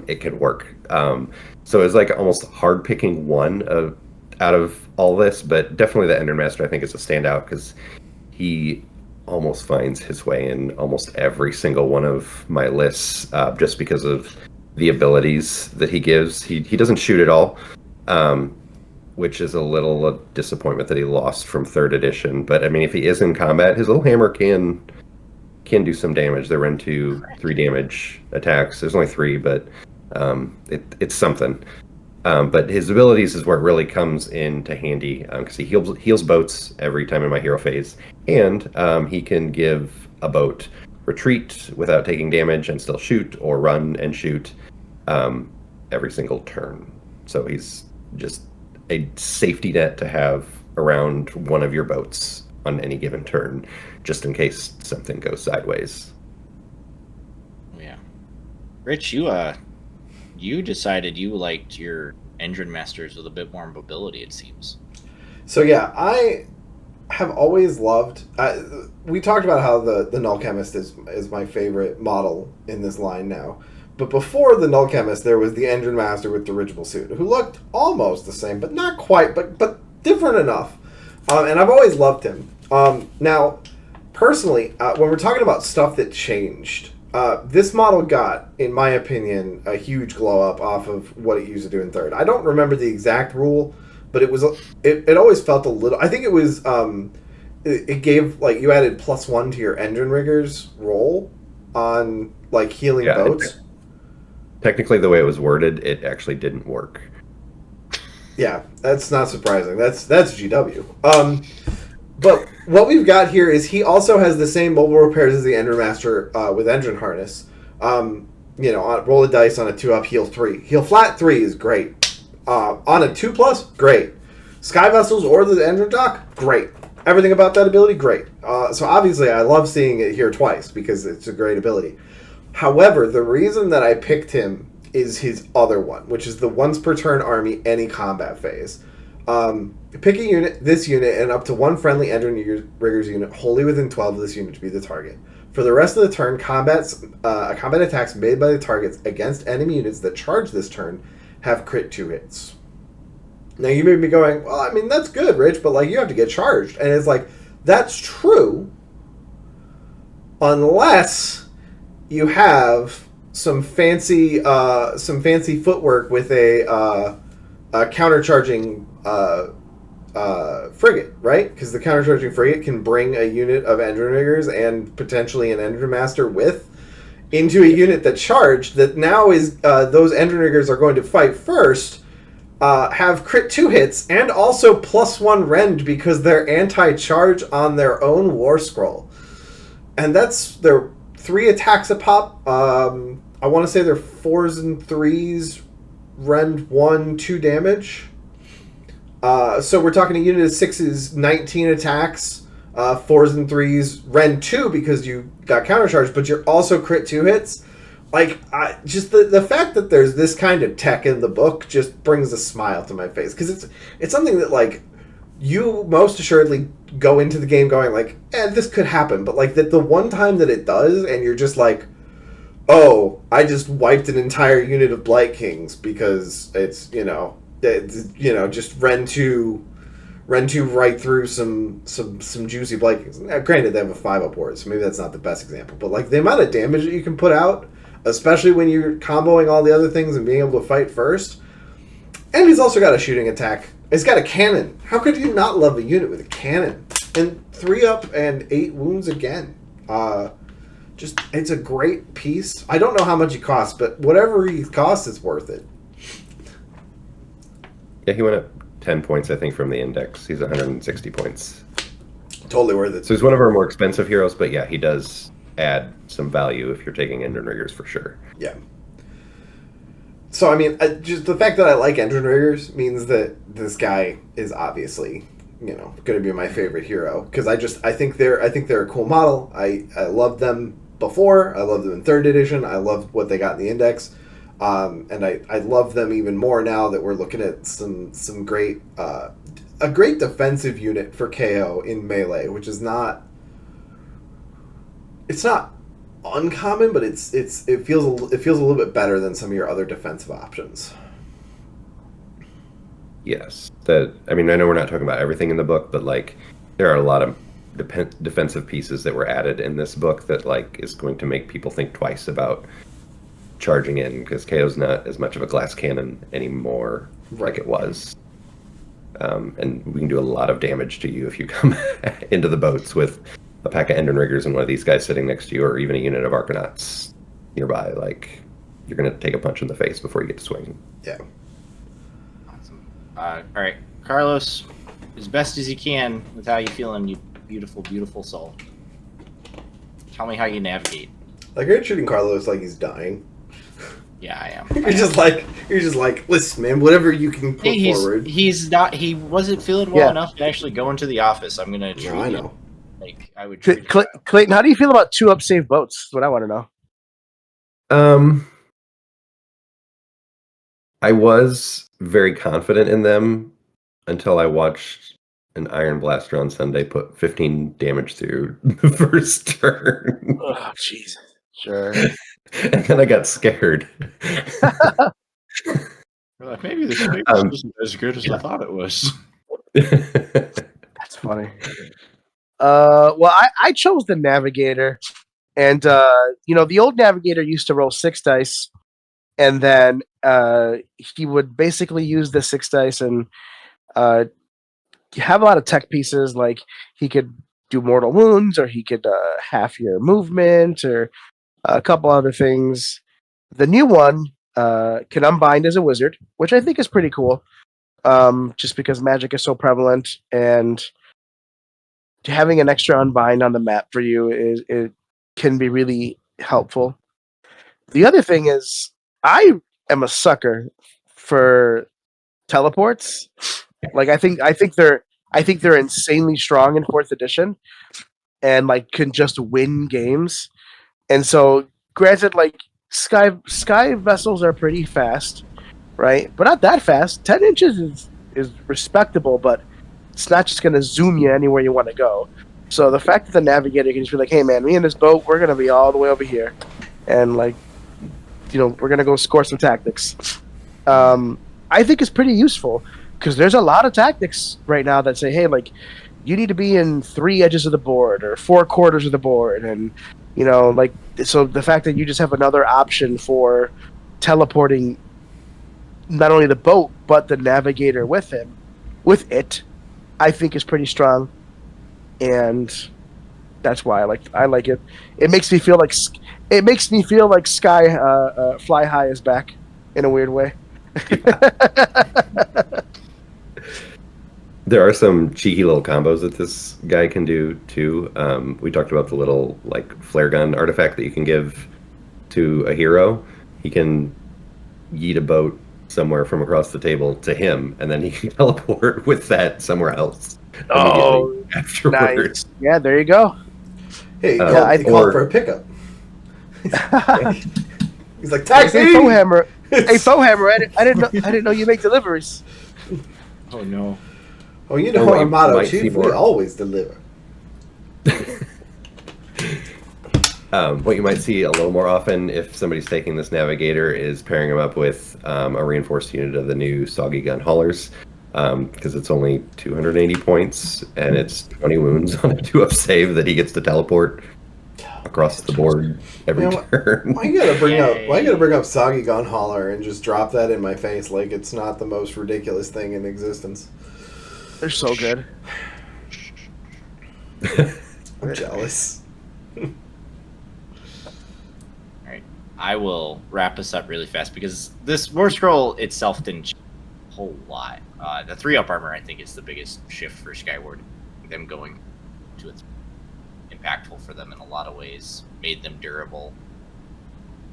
S4: It can work. So it's like almost hard picking one out of all this, but definitely the Endron Master I think is a standout because he almost finds his way in almost every single one of my lists just because of the abilities that he gives. He doesn't shoot at all. Which is a little disappointment that he lost from 3rd edition. But I mean, if he is in combat, his little hammer can do some damage. They're into 3 damage attacks. There's only 3, but it's something. But his abilities is where it really comes into handy because he heals boats every time in my hero phase, and he can give a boat retreat without taking damage and still shoot, or run and shoot every single turn. So he's just a safety net to have around one of your boats on any given turn, just in case something goes sideways.
S1: Yeah, Rich, you decided you liked your engine masters with a bit more mobility, it seems.
S3: So yeah, I have always loved. We talked about how the Null Chemist is my favorite model in this line now. But before the Null Chemist, there was the Engine Master with dirigible suit, who looked almost the same, but not quite, but different enough. And I've always loved him. Now, personally, when we're talking about stuff that changed, this model got, in my opinion, a huge glow up off of what it used to do in third. I don't remember the exact rule, but it always felt a little. I think it was it gave like you added +1 to your engine riggers roll on like healing boats.
S4: Technically, the way it was worded, it actually didn't work.
S3: Yeah, that's not surprising. That's GW. But what we've got here is he also has the same mobile repairs as the Engine Master with engine harness. Roll a dice on a 2-up, heal 3. Heal flat 3 is great. On a 2+, great. Sky Vessels or the engine dock, great. Everything about that ability, great. So obviously I love seeing it here twice because it's a great ability. However, the reason that I picked him is his other one, which is the once per turn army, any combat phase. Pick a unit, this unit, and up to one friendly engine riggers unit wholly within 12 of this unit to be the target. For the rest of the turn, combat attacks made by the targets against enemy units that charge this turn have crit 2 hits. Now you may be going, well, I mean, that's good, Rich, but like you have to get charged. And it's like, that's true, unless you have some fancy footwork with a countercharging frigate, right? Because the countercharging frigate can bring a unit of engine riggers and potentially an engine master into a unit that charged. That now is those engine riggers are going to fight first, have crit 2 hits, and also +1 rend because they're anti-charge on their own war scroll, and that's their 3 attacks a pop. I want to say they're 4s and 3s, rend 1, 2 damage. So we're talking a unit of 6s, 19 attacks, 4s and 3s, rend 2 because you got countercharged, but you're also crit 2 hits. Like, just the fact that there's this kind of tech in the book just brings a smile to my face, because it's something that, like, you most assuredly go into the game going, like, this could happen, but, like, the one time that it does, and you're just like, oh, I just wiped an entire unit of Blight Kings because it's just rend 2 right through some juicy Blight Kings. Now, granted, they have a 5-up ward, so maybe that's not the best example, but, like, the amount of damage that you can put out, especially when you're comboing all the other things and being able to fight first. And he's also got a shooting attack. He's got a cannon. How could you not love a unit with a cannon? And 3-up and 8 wounds again. It's a great piece. I don't know how much he costs, but whatever he costs, it's worth it.
S4: Yeah, he went up 10 points, I think, from the index. He's 160 points.
S3: Totally worth it.
S4: So he's one of our more expensive heroes, but yeah, he does add some value if you're taking engine riggers for sure.
S3: Yeah. So I mean, just the fact that I like engine riggers means that this guy is obviously, going to be my favorite hero, because I think they're a cool model. I loved them before. I loved them in 3rd edition. I loved what they got in the index, and I love them even more now that we're looking at some great a great defensive unit for KO in melee, which is not. It's not uncommon, but it feels a little bit better than some of your other defensive options.
S4: Yes, I know we're not talking about everything in the book, but like there are a lot of defensive pieces that were added in this book that like is going to make people think twice about charging in, because KO's not as much of a glass cannon anymore like it was. And we can do a lot of damage to you if you come into the boats with a pack of engine riggers and one of these guys sitting next to you, or even a unit of Arcanauts nearby. Like, you're going to take a punch in the face before you get to swing.
S3: Yeah.
S1: Awesome. All right, Carlos, as best as you can with how you feeling, you beautiful, beautiful soul. Tell me how you navigate.
S3: Like, you're treating Carlos like he's dying.
S1: Yeah, I am.
S3: You're just like, listen, man, whatever you can put forward.
S1: He wasn't feeling well enough to actually go into the office. I'm going to treat
S3: I know.
S1: like I would treat
S2: Clayton, how do you feel about 2-up save boats? That's what I want to know.
S4: I was very confident in them until I watched an Iron Blaster on Sunday put 15 damage through the first turn.
S2: Oh, jeez. Sure.
S4: And then I got scared.
S1: Like, maybe this isn't as good as I thought it was.
S2: That's funny. Well, I chose the Navigator, and the old Navigator used to roll 6 dice, and then he would basically use the 6 dice and have a lot of tech pieces, like he could do mortal wounds, or he could half your movement, or a couple other things. The new one can unbind as a wizard, which I think is pretty cool, just because magic is so prevalent, and having an extra unbind on the map for you it can be really helpful. The other thing is, I am a sucker for teleports. Like I think they're insanely strong in 4th edition, and like can just win games. And so, granted, like sky vessels are pretty fast, right? But not that fast. 10 inches is respectable, but it's not just going to zoom you anywhere you want to go. So the fact that the navigator can just be like, "Hey, man, me and this boat, we're going to be all the way over here, and like, we're going to go score some tactics." I think is pretty useful, because there's a lot of tactics right now that say, "Hey, like, you need to be in 3 edges of the board or 4 quarters of the board," and like, so the fact that you just have another option for teleporting not only the boat but the navigator with it, I think is pretty strong, and that's why I like it. It makes me feel like Sky Fly High is back in a weird way.
S4: There are some cheeky little combos that this guy can do too. We talked about the little flare gun artifact that you can give to a hero. He can yeet a boat somewhere from across the table to him, and then he can teleport with that somewhere else.
S2: Oh,
S4: afterwards.
S2: Nice. Yeah, there you go.
S3: Hey, he called for a pickup. He's like, taxi!
S2: Hey, Fohammer. I didn't know you make deliveries.
S1: Oh no.
S3: Oh, our motto, Chief. We always deliver.
S4: What you might see a little more often if somebody's taking this navigator is pairing him up with a reinforced unit of the new Soggy Gun Haulers, because it's only 280 points and it's 20 wounds on a 2-up save that he gets to teleport across the board every turn.
S3: Why you gotta bring up Soggy Gun Hauler and just drop that in my face like it's not the most ridiculous thing in existence?
S2: They're so good.
S3: I'm jealous.
S1: Alright, I will wrap us up really fast because this War Scroll itself didn't change a whole lot. The 3-up armor, I think, is the biggest shift for Skyward. Them going to its impactful for them in a lot of ways, made them durable.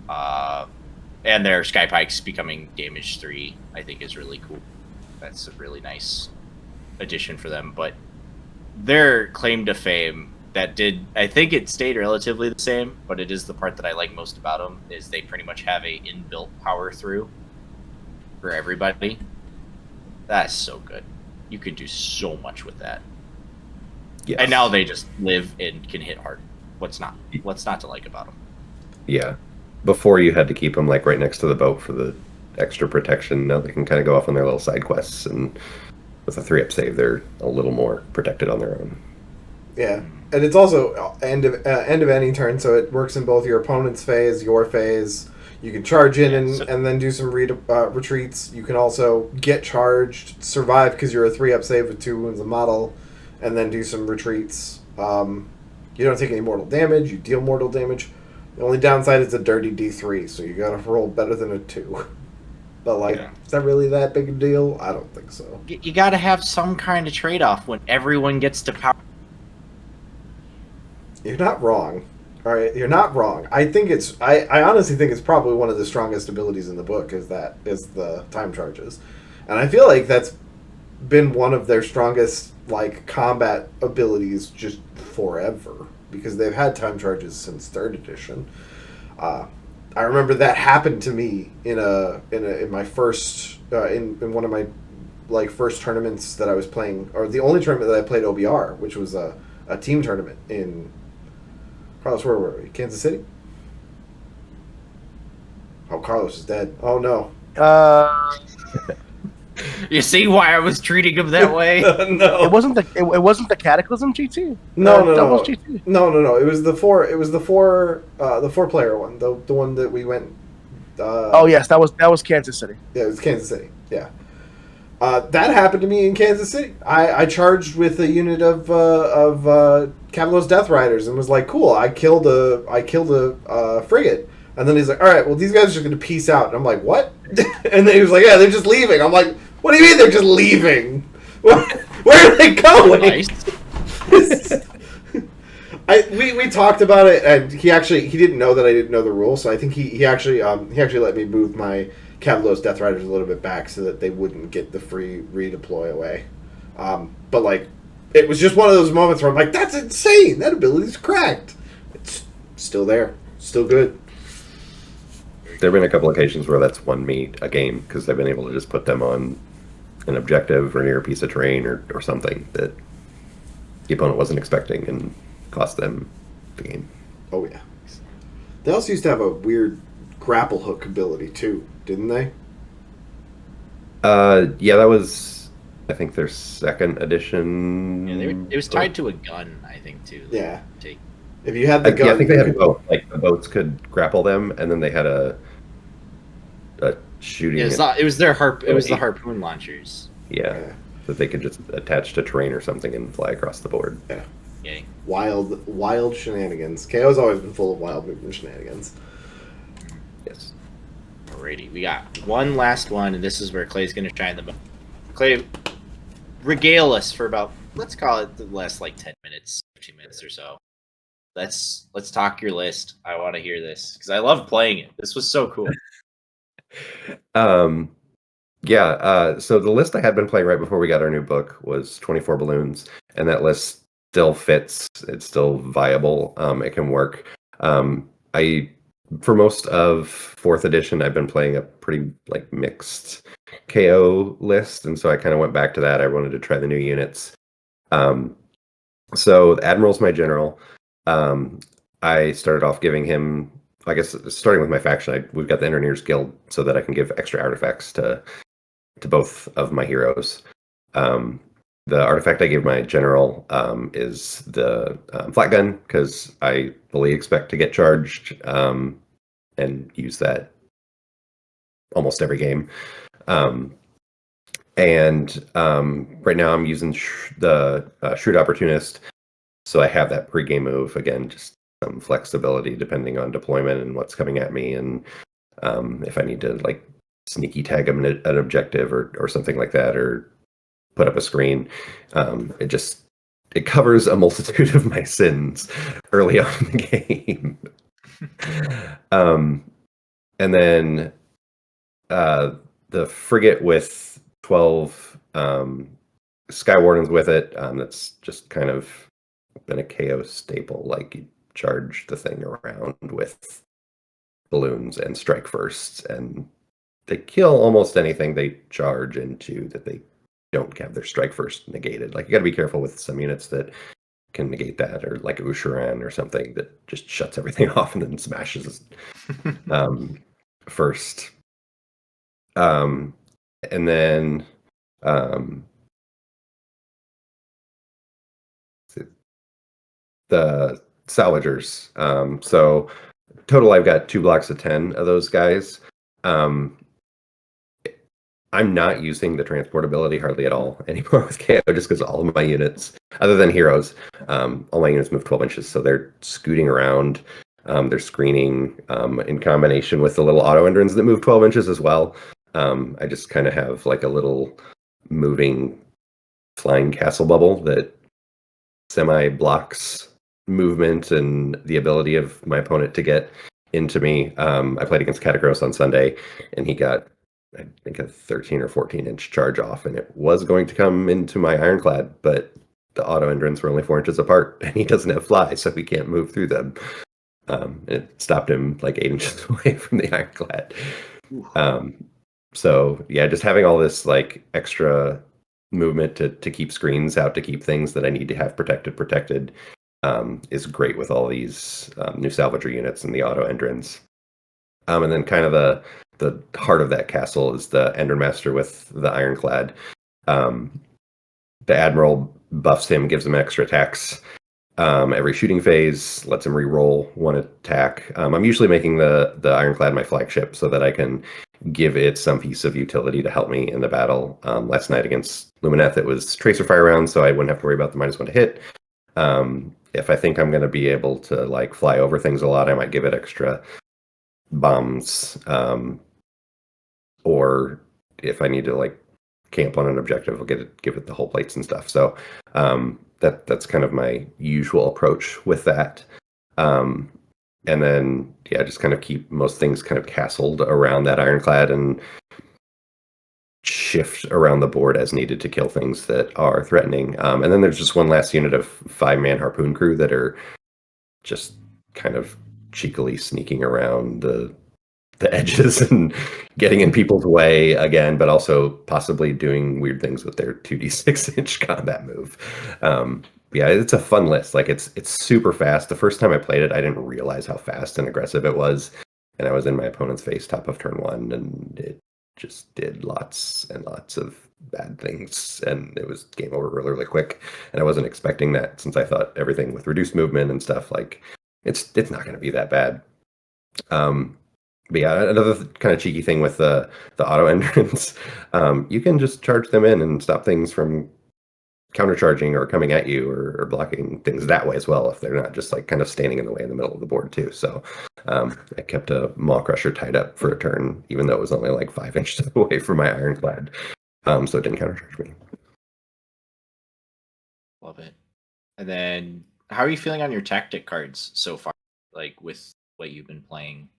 S1: And their Sky Pikes becoming damage 3, I think, is really cool. That's a really nice addition for them. But their claim to fame I think it stayed relatively the same, but it is the part that I like most about them, is they pretty much have a inbuilt power through for everybody. That's so good. You can do so much with that. Yes. And now they just live and can hit hard. What's not to like about them? Yeah.
S4: Before you had to keep them right next to the boat for the extra protection. Now they can kind of go off on their little side quests, and with a 3-up save, they're a little more protected on their own.
S3: Yeah, and it's also end of any turn, so it works in both your opponent's phase, your phase. You can charge in and then do some retreats. You can also get charged, survive because you're a 3-up save with 2 wounds a model, and then do some retreats. You don't take any mortal damage. You deal mortal damage. The only downside is a dirty D3, so you gotta roll better than a 2. But is that really that big a deal? I don't think so.
S1: You gotta have some kind of trade-off when everyone gets to power.
S3: You're not wrong. All right, you're not wrong. I honestly think it's probably one of the strongest abilities in the book is the time charges, and I feel like that's been one of their strongest combat abilities just forever, because they've had time charges since 3rd edition. I remember that happened to me in my first in one of my like first tournaments that I was playing, or the only tournament that I played OBR, which was a team tournament in Carlos. Where were we? Kansas City. Oh, Carlos is dead. Oh no.
S1: You see why I was treating him that way?
S3: No,
S2: It wasn't the Cataclysm GT.
S3: no.
S2: Doubles GT.
S3: No. It was the four player one. The one that we went.
S2: Oh yes, that was Kansas City.
S3: Yeah, it was Kansas City. Yeah. That happened to me in Kansas City. I charged with a unit of Cavalos Death Riders and was like, "Cool, I killed a frigate." And then he's like, "All right, well, these guys are just going to peace out." And I'm like, "What?" And then he was like, "Yeah, they're just leaving." I'm like, "What do you mean they're just leaving? Where are they going?"
S1: Nice.
S3: We talked about it, and he didn't know that I didn't know the rules, so I think he actually let me move my Cavalos Death Riders a little bit back so that they wouldn't get the free redeploy away. But like, it was just one of those moments where I'm like, "That's insane! That ability's cracked." It's still there, still good.
S4: There have been a couple occasions where that's won me a game because I've been able to just put them on an objective or near a piece of terrain or something that the opponent wasn't expecting and cost them the game.
S3: Oh yeah. They also used to have a weird grapple hook ability too, didn't they?
S4: Yeah, that was, I think, their second edition.
S1: Yeah, it was tied to a gun, I think, too. Like,
S3: Yeah.
S1: take-
S3: If you had the gun,
S4: Yeah, I think they had both. Like the boats could grapple them, and then they had a shooting.
S1: It was the harpoon launchers.
S4: Yeah, that they could just attach to terrain or something and fly across the board.
S3: Yeah.
S1: Okay.
S3: Wild shenanigans. KO's always been full of wild movement shenanigans.
S4: Yes.
S1: Alrighty, we got one last one, and this is where Clay's going to shine the most. Clay, regale us for about, let's call it the last like 10 minutes, 15 minutes or so. Let's talk your list. I want to hear this because I love playing it. This was so cool.
S4: So the list I had been playing right before we got our new book was 24 balloons, and that list still fits. It's still viable. It can work. For most of 4th edition, I've been playing a pretty like mixed KO list, and so I kind of went back to that. I wanted to try the new units. So the Admiral's my general. I started off giving him, I guess, starting with my faction. We've got the Engineers Guild so that I can give extra artifacts to both of my heroes. The artifact I gave my general is the flat gun, because I fully expect to get charged and use that almost every game. And right now I'm using the Shrewd Opportunist, so I have that pre-game move, again, just some flexibility depending on deployment and what's coming at me, and if I need to like sneaky tag an objective or something like that, or put up a screen. It covers a multitude of my sins early on in the game. And then the frigate with 12 Sky Wardens with it. That's just kind of been a KO staple. Like, you charge the thing around with balloons and strike firsts, and they kill almost anything they charge into that they don't have their strike first negated. Like, you got to be careful with some units that can negate that, or like Ushuran or something that just shuts everything off and then smashes first. And then the salvagers. So total, I've got 2 blocks of 10 of those guys. I'm not using the transportability hardly at all anymore with KO, just because all of my units, other than heroes, all my units move 12 inches, so they're scooting around. They're screening in combination with the little auto endurance that move 12 inches as well. I just kind of have like a little moving flying castle bubble that semi-blocks movement and the ability of my opponent to get into me. I played against Catacross on Sunday, and he got, I think, a 13 or 14 inch charge off, and it was going to come into my Ironclad, but the auto endurance were only 4 inches apart, and he doesn't have fly, so he can't move through them. It stopped him like 8 inches away from the ironclad. So yeah, just having all this like extra movement to keep screens out, to keep things that I need to have protected is great with all these new salvager units and the auto endrins. And then kind of the heart of that castle is the Endrin Master with the ironclad. The Admiral buffs him, gives him extra attacks every shooting phase, lets him re-roll one attack. I'm usually making the ironclad my flagship so that I can give it some piece of utility to help me in the battle. Last night against Lumineth, it was tracer fire rounds, so I wouldn't have to worry about the -1 to hit. If I think I'm going to be able to like fly over things a lot, I might give it extra bombs. Or if I need to like camp on an objective, I'll give it the whole plates and stuff. So that's kind of my usual approach with that. And then yeah, just kind of keep most things kind of castled around that ironclad and shift around the board as needed to kill things that are threatening. And then there's just one last unit of 5-man harpoon crew that are just kind of cheekily sneaking around the edges and getting in people's way again, but also possibly doing weird things with their 2d6-inch combat move. Yeah, it's a fun list. Like it's super fast. The first time I played it, I didn't realize how fast and aggressive it was, and I was in my opponent's face top of turn 1, and it just did lots and lots of bad things, and it was game over really, really quick. And I wasn't expecting that, since I thought everything with reduced movement and stuff, like it's not going to be that bad. But yeah, another kind of cheeky thing with the auto entrance, you can just charge them in and stop things from countercharging or coming at you or blocking things that way as well, if they're not just like kind of standing in the way in the middle of the board too. So I kept a Maw Crusher tied up for a turn, even though it was only like 5 inches away from my ironclad, so it didn't countercharge me.
S1: Love it. And then, how are you feeling on your tactic cards so far? Like with what you've been playing?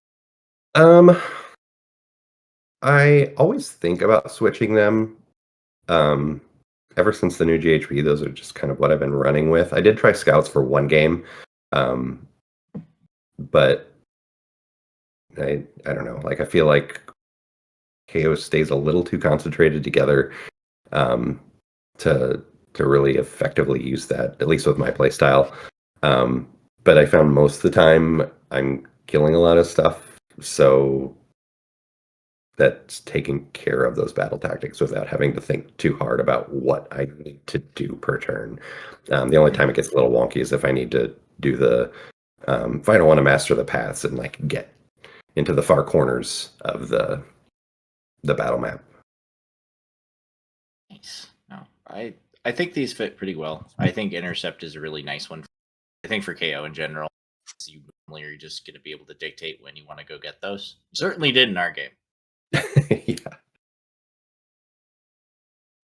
S4: I always think about switching them. Ever since the new GHB, those are just kind of what I've been running with. I did try scouts for one game, but I don't know. Like I feel like KO stays a little too concentrated together to really effectively use that, at least with my play style. But I found most of the time I'm killing a lot of stuff, so that's taking care of those battle tactics without having to think too hard about what I need to do per turn. The only time it gets a little wonky is if I need to do the if I don't want to master the paths and like get into the far corners of the battle map.
S1: Nice. No, I think these fit pretty well. I think Intercept is a really nice one. I think for KO in general, you normally are just going to be able to dictate when you want to go get those. You certainly did in our game.
S4: Yeah.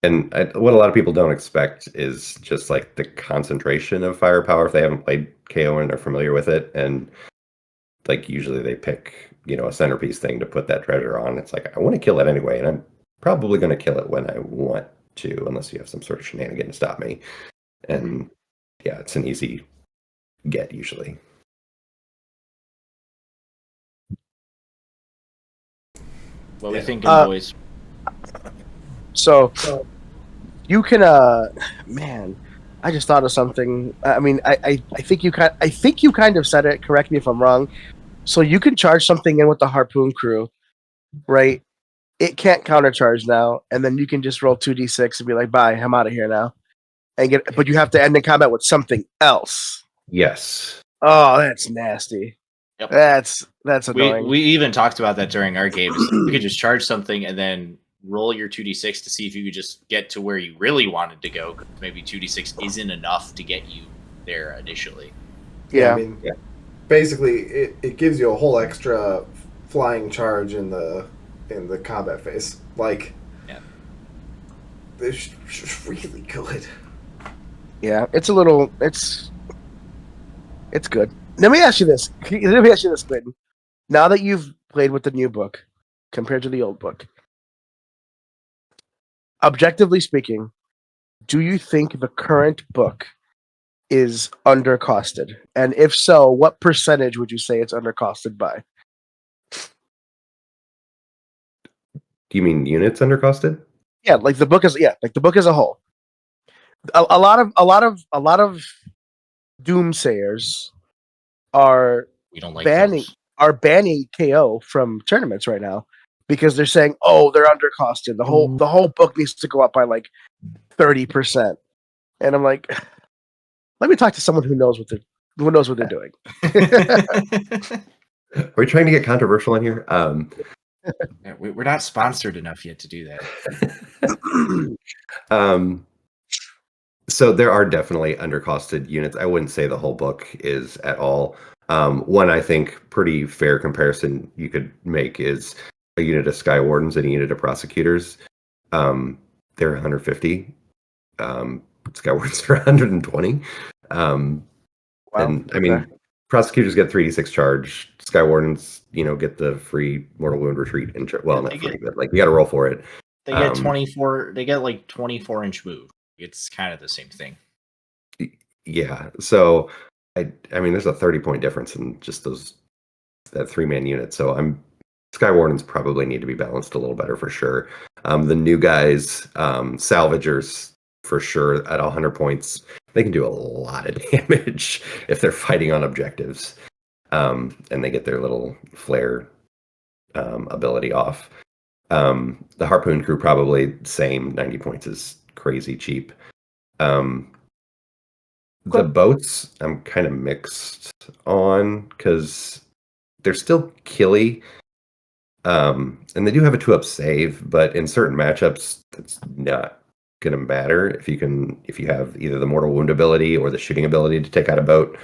S4: And what a lot of people don't expect is just like the concentration of firepower if they haven't played KO and are familiar with it. And like usually they pick, a centerpiece thing to put that treasure on. It's like, I want to kill it anyway, and I'm probably going to kill it when I want to, unless you have some sort of shenanigan to stop me. And yeah, it's an easy get usually.
S1: What we thinking, boys?
S2: So you can, man, I just thought of something. I mean, I think you kind of said it. Correct me if I'm wrong. So you can charge something in with the Harpoon crew, right? It can't countercharge now, and then you can just roll 2d6 and be like, "Bye, I'm out of here now." But you have to end the combat with something else.
S4: Yes.
S2: Oh, that's nasty.
S1: Yep.
S2: That's annoying.
S1: We even talked about that during our games. You could just charge something and then roll your 2d6 to see if you could just get to where you really wanted to go. Maybe 2d6 isn't enough to get you there initially.
S2: Yeah.
S3: I mean, basically, it gives you a whole extra flying charge in the combat phase. Like, it's really good.
S2: Yeah, it's good. Let me ask you this, Quentin. Now that you've played with the new book compared to the old book, objectively speaking, do you think the current book is undercosted? And if so, what percentage would you say it's undercosted by?
S4: Do you mean units undercosted?
S2: Yeah, like the book as a whole. A lot of doomsayers are
S1: We don't like
S2: banning
S1: those.
S2: KO from tournaments right now because they're saying, "Oh, they're undercosted. The whole book needs to go up by like 30%." And I'm like, let me talk to someone who knows what they're doing.
S4: Are we trying to get controversial in here?
S1: Yeah, we're not sponsored enough yet to do that.
S4: So there are definitely undercosted units. I wouldn't say the whole book is at all. One I think pretty fair comparison you could make is a unit of Sky Wardens and a unit of Prosecutors. They're 150. Sky Wardens are 120.
S2: Wow.
S4: And I mean, Prosecutors get 3d6 charge. Sky Wardens, get the free mortal wound retreat. Well, not free, but like you got to roll for it.
S1: They get 24. They get like 24-inch move. It's kind of the same thing.
S4: Yeah. So I mean, there's a 30-point difference in just that 3-man unit. So Sky Wardens probably need to be balanced a little better for sure. The new guys, Salvagers for sure at 100 points, they can do a lot of damage if they're fighting on objectives, and they get their little flare ability off. The Harpoon crew probably same. 90 points is crazy cheap. The boats I'm kind of mixed on because they're still killy. And they do have a 2-up save, but in certain matchups, it's not gonna matter if you have either the mortal wound ability or the shooting ability to take out a boat,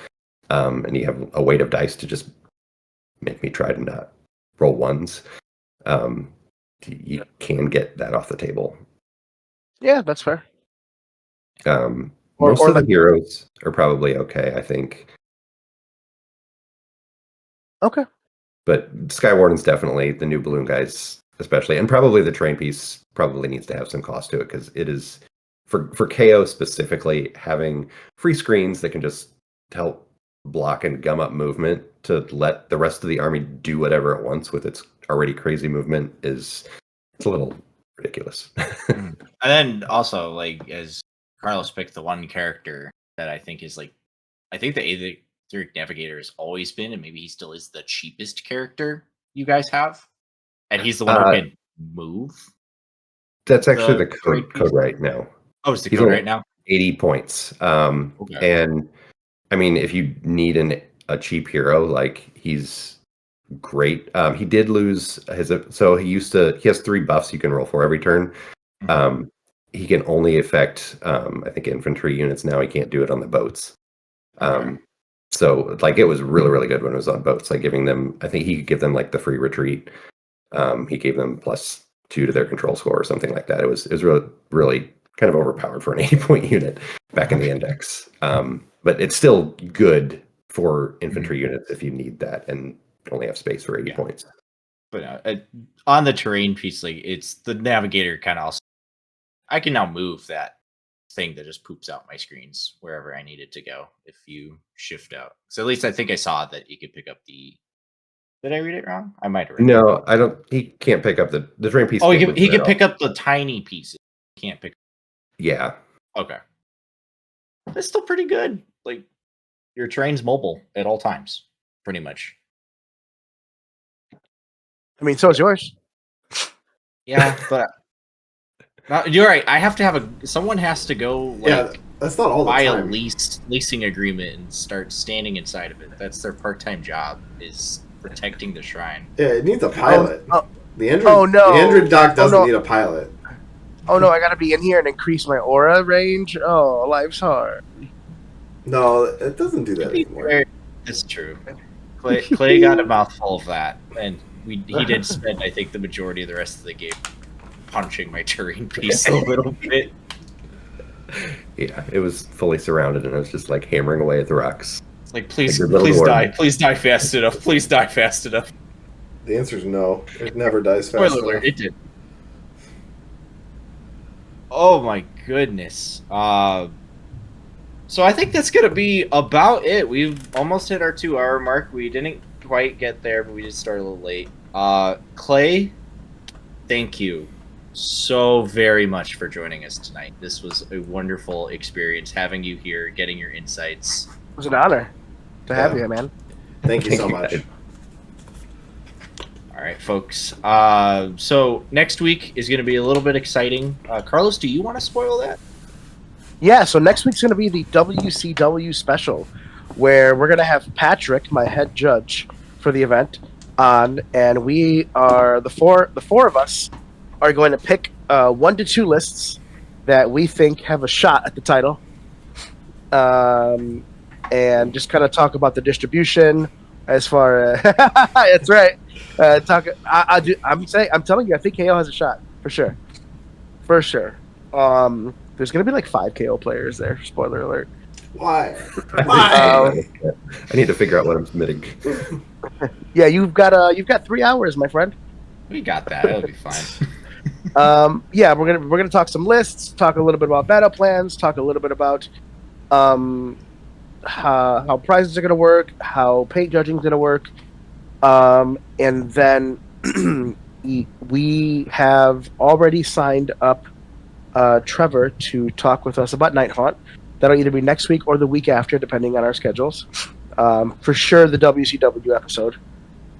S4: and you have a weight of dice to just make me try to not roll ones. You can get that off the table.
S2: Yeah, that's fair.
S4: Most of the heroes are probably okay, I think.
S2: Okay.
S4: But Sky Warden's definitely the new balloon guys, especially, and probably the train piece probably needs to have some cost to it because it is for KO specifically having free screens that can just help block and gum up movement to let the rest of the army do whatever it wants with its already crazy movement it's a little ridiculous.
S1: And then also, like, as Carlos picked the one character that I think is like, I think the Aetheric Navigator has always been, and maybe he still is the cheapest character you guys have, and he's the one who can move.
S4: That's actually the code right now.
S1: Oh, it's the code right now.
S4: 80 points. And I mean, if you need a cheap hero, like he's great. He did lose so he has 3 buffs you can roll for every turn. He can only affect I think infantry units now. He can't do it on the boats. So like it was really, really good when it was on boats, like giving them, I think he could give them like the free retreat. He gave them +2 to their control score or something like that. It was really, really kind of overpowered for an 80-point unit back in the index. But it's still good for infantry units if you need that and only have space for 80 points.
S1: But on the terrain piece, like it's the navigator kind of also, I can now move that thing that just poops out my screens wherever I need it to go if you shift out. So at least I think I saw that you could pick up the. Did I read it wrong? I might have read
S4: No, I don't. He can't pick up the terrain piece.
S1: Oh, he can pick up the tiny pieces. He can't pick.
S4: Yeah.
S1: Okay. That's still pretty good. Like your terrain's mobile at all times, pretty much.
S2: I mean, so is yours.
S1: Yeah, but you're right. I have to have someone has to go. Like,
S3: that's not all the
S1: buy
S3: time.
S1: a leasing agreement and start standing inside of it. That's their part-time job, is protecting the shrine.
S3: Yeah, it needs a pilot. The Endred,
S2: no!
S3: The Endred dock doesn't need a pilot.
S2: Oh no! I gotta be in here and increase my aura range. Oh, life's hard.
S3: No, it doesn't do that anymore.
S1: It's true. Clay got a mouthful of that, and he did spend, I think, the majority of the rest of the game punching my terrain piece a little bit.
S4: Yeah, it was fully surrounded, and I was just like hammering away at the rocks.
S1: It's like, please die fast enough, please die fast enough.
S3: The answer is no. It never dies fast
S1: Spoiler alert, it did. Oh my goodness. So I think that's gonna be about it. We've almost hit our 2-hour mark. We didn't quite get there, but we did start a little late. Clay, thank you so very much for joining us tonight. This was a wonderful experience having you here, getting your insights.
S2: It was an honor to have you, man.
S3: Thank you so much.
S1: All right, folks. So next week is going to be a little bit exciting. Carlos, do you want to spoil that?
S2: Yeah, so next week's going to be the WCW special, where we're going to have Patrick, my head judge for the event, on, and we are the four of us are going to pick 1 to 2 lists that we think have a shot at the title, and just kind of talk about the distribution as far as that's right. I'm telling you, I think KO has a shot for sure. There's gonna be like 5 KO players there. Spoiler alert.
S3: Why?
S4: I need to figure out what I'm submitting.
S2: Yeah, you've got 3 hours, my friend.
S1: We got that. That'll be fine.
S2: Yeah, we're gonna talk some lists, talk a little bit about battle plans, talk a little bit about how prizes are gonna work, how paint judging is gonna work, and then we have already signed up Trevor to talk with us about Night Haunt. That'll either be next week or the week after, depending on our schedules. For sure, the WCW episode.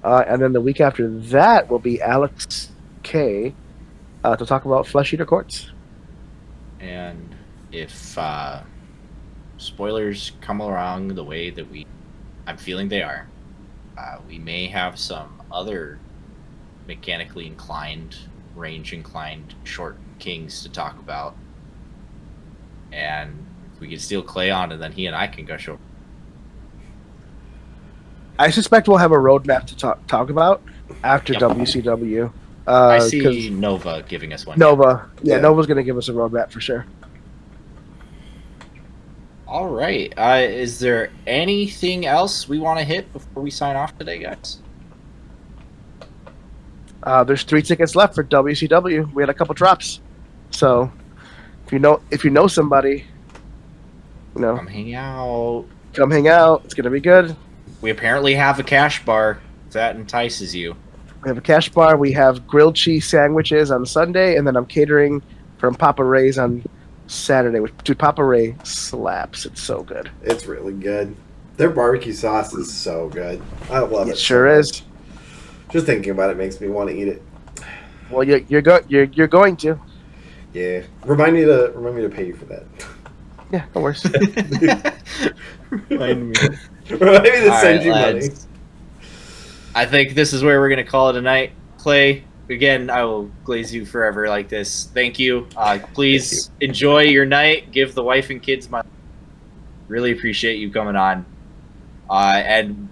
S2: And then the week after that will be Alex K to talk about Flesh Eater Courts.
S1: And if spoilers come along the way that I'm feeling they are, we may have some other mechanically inclined, range inclined short kings to talk about. And if we can steal Clay on, and then he and I can gush over.
S2: I suspect we'll have a roadmap to talk about after WCW.
S1: I see Nova giving us one.
S2: Nova. Yeah, Nova's going to give us a roadmap for sure.
S1: All right. Is there anything else we want to hit before we sign off today, guys?
S2: There's 3 tickets left for WCW. We had a couple drops, so if you know somebody,
S1: come hang out.
S2: Come hang out. It's gonna be good.
S1: We apparently have a cash bar. If that entices you.
S2: We have a cash bar. We have grilled cheese sandwiches on Sunday, and then I'm catering from Papa Ray's on Saturday. Dude, Papa Ray slaps. It's so good.
S3: It's really good. Their barbecue sauce is so good. I love it.
S2: It sure is.
S3: Just thinking about it makes me want to eat it.
S2: Well, you're going to.
S3: Yeah. Remind me to pay you for that.
S2: Yeah, no worries.
S1: Remind me.
S3: Remind me to send you money.
S1: I think this is where we're going to call it a night. Clay, again, I will glaze you forever like this. Thank you. Please enjoy your night. Give the wife and kids my... Really appreciate you coming on. And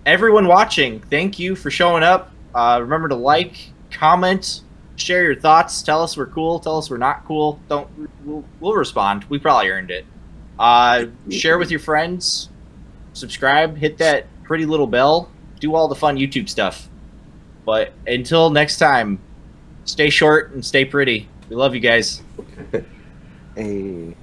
S1: everyone watching, thank you for showing up. Remember to like, comment, share your thoughts. Tell us we're cool. Tell us we're not cool. We'll respond. We probably earned it. Share with your friends. Subscribe. Hit that pretty little bell. Do all the fun YouTube stuff. But until next time, stay short and stay pretty. We love you guys.
S2: Hey.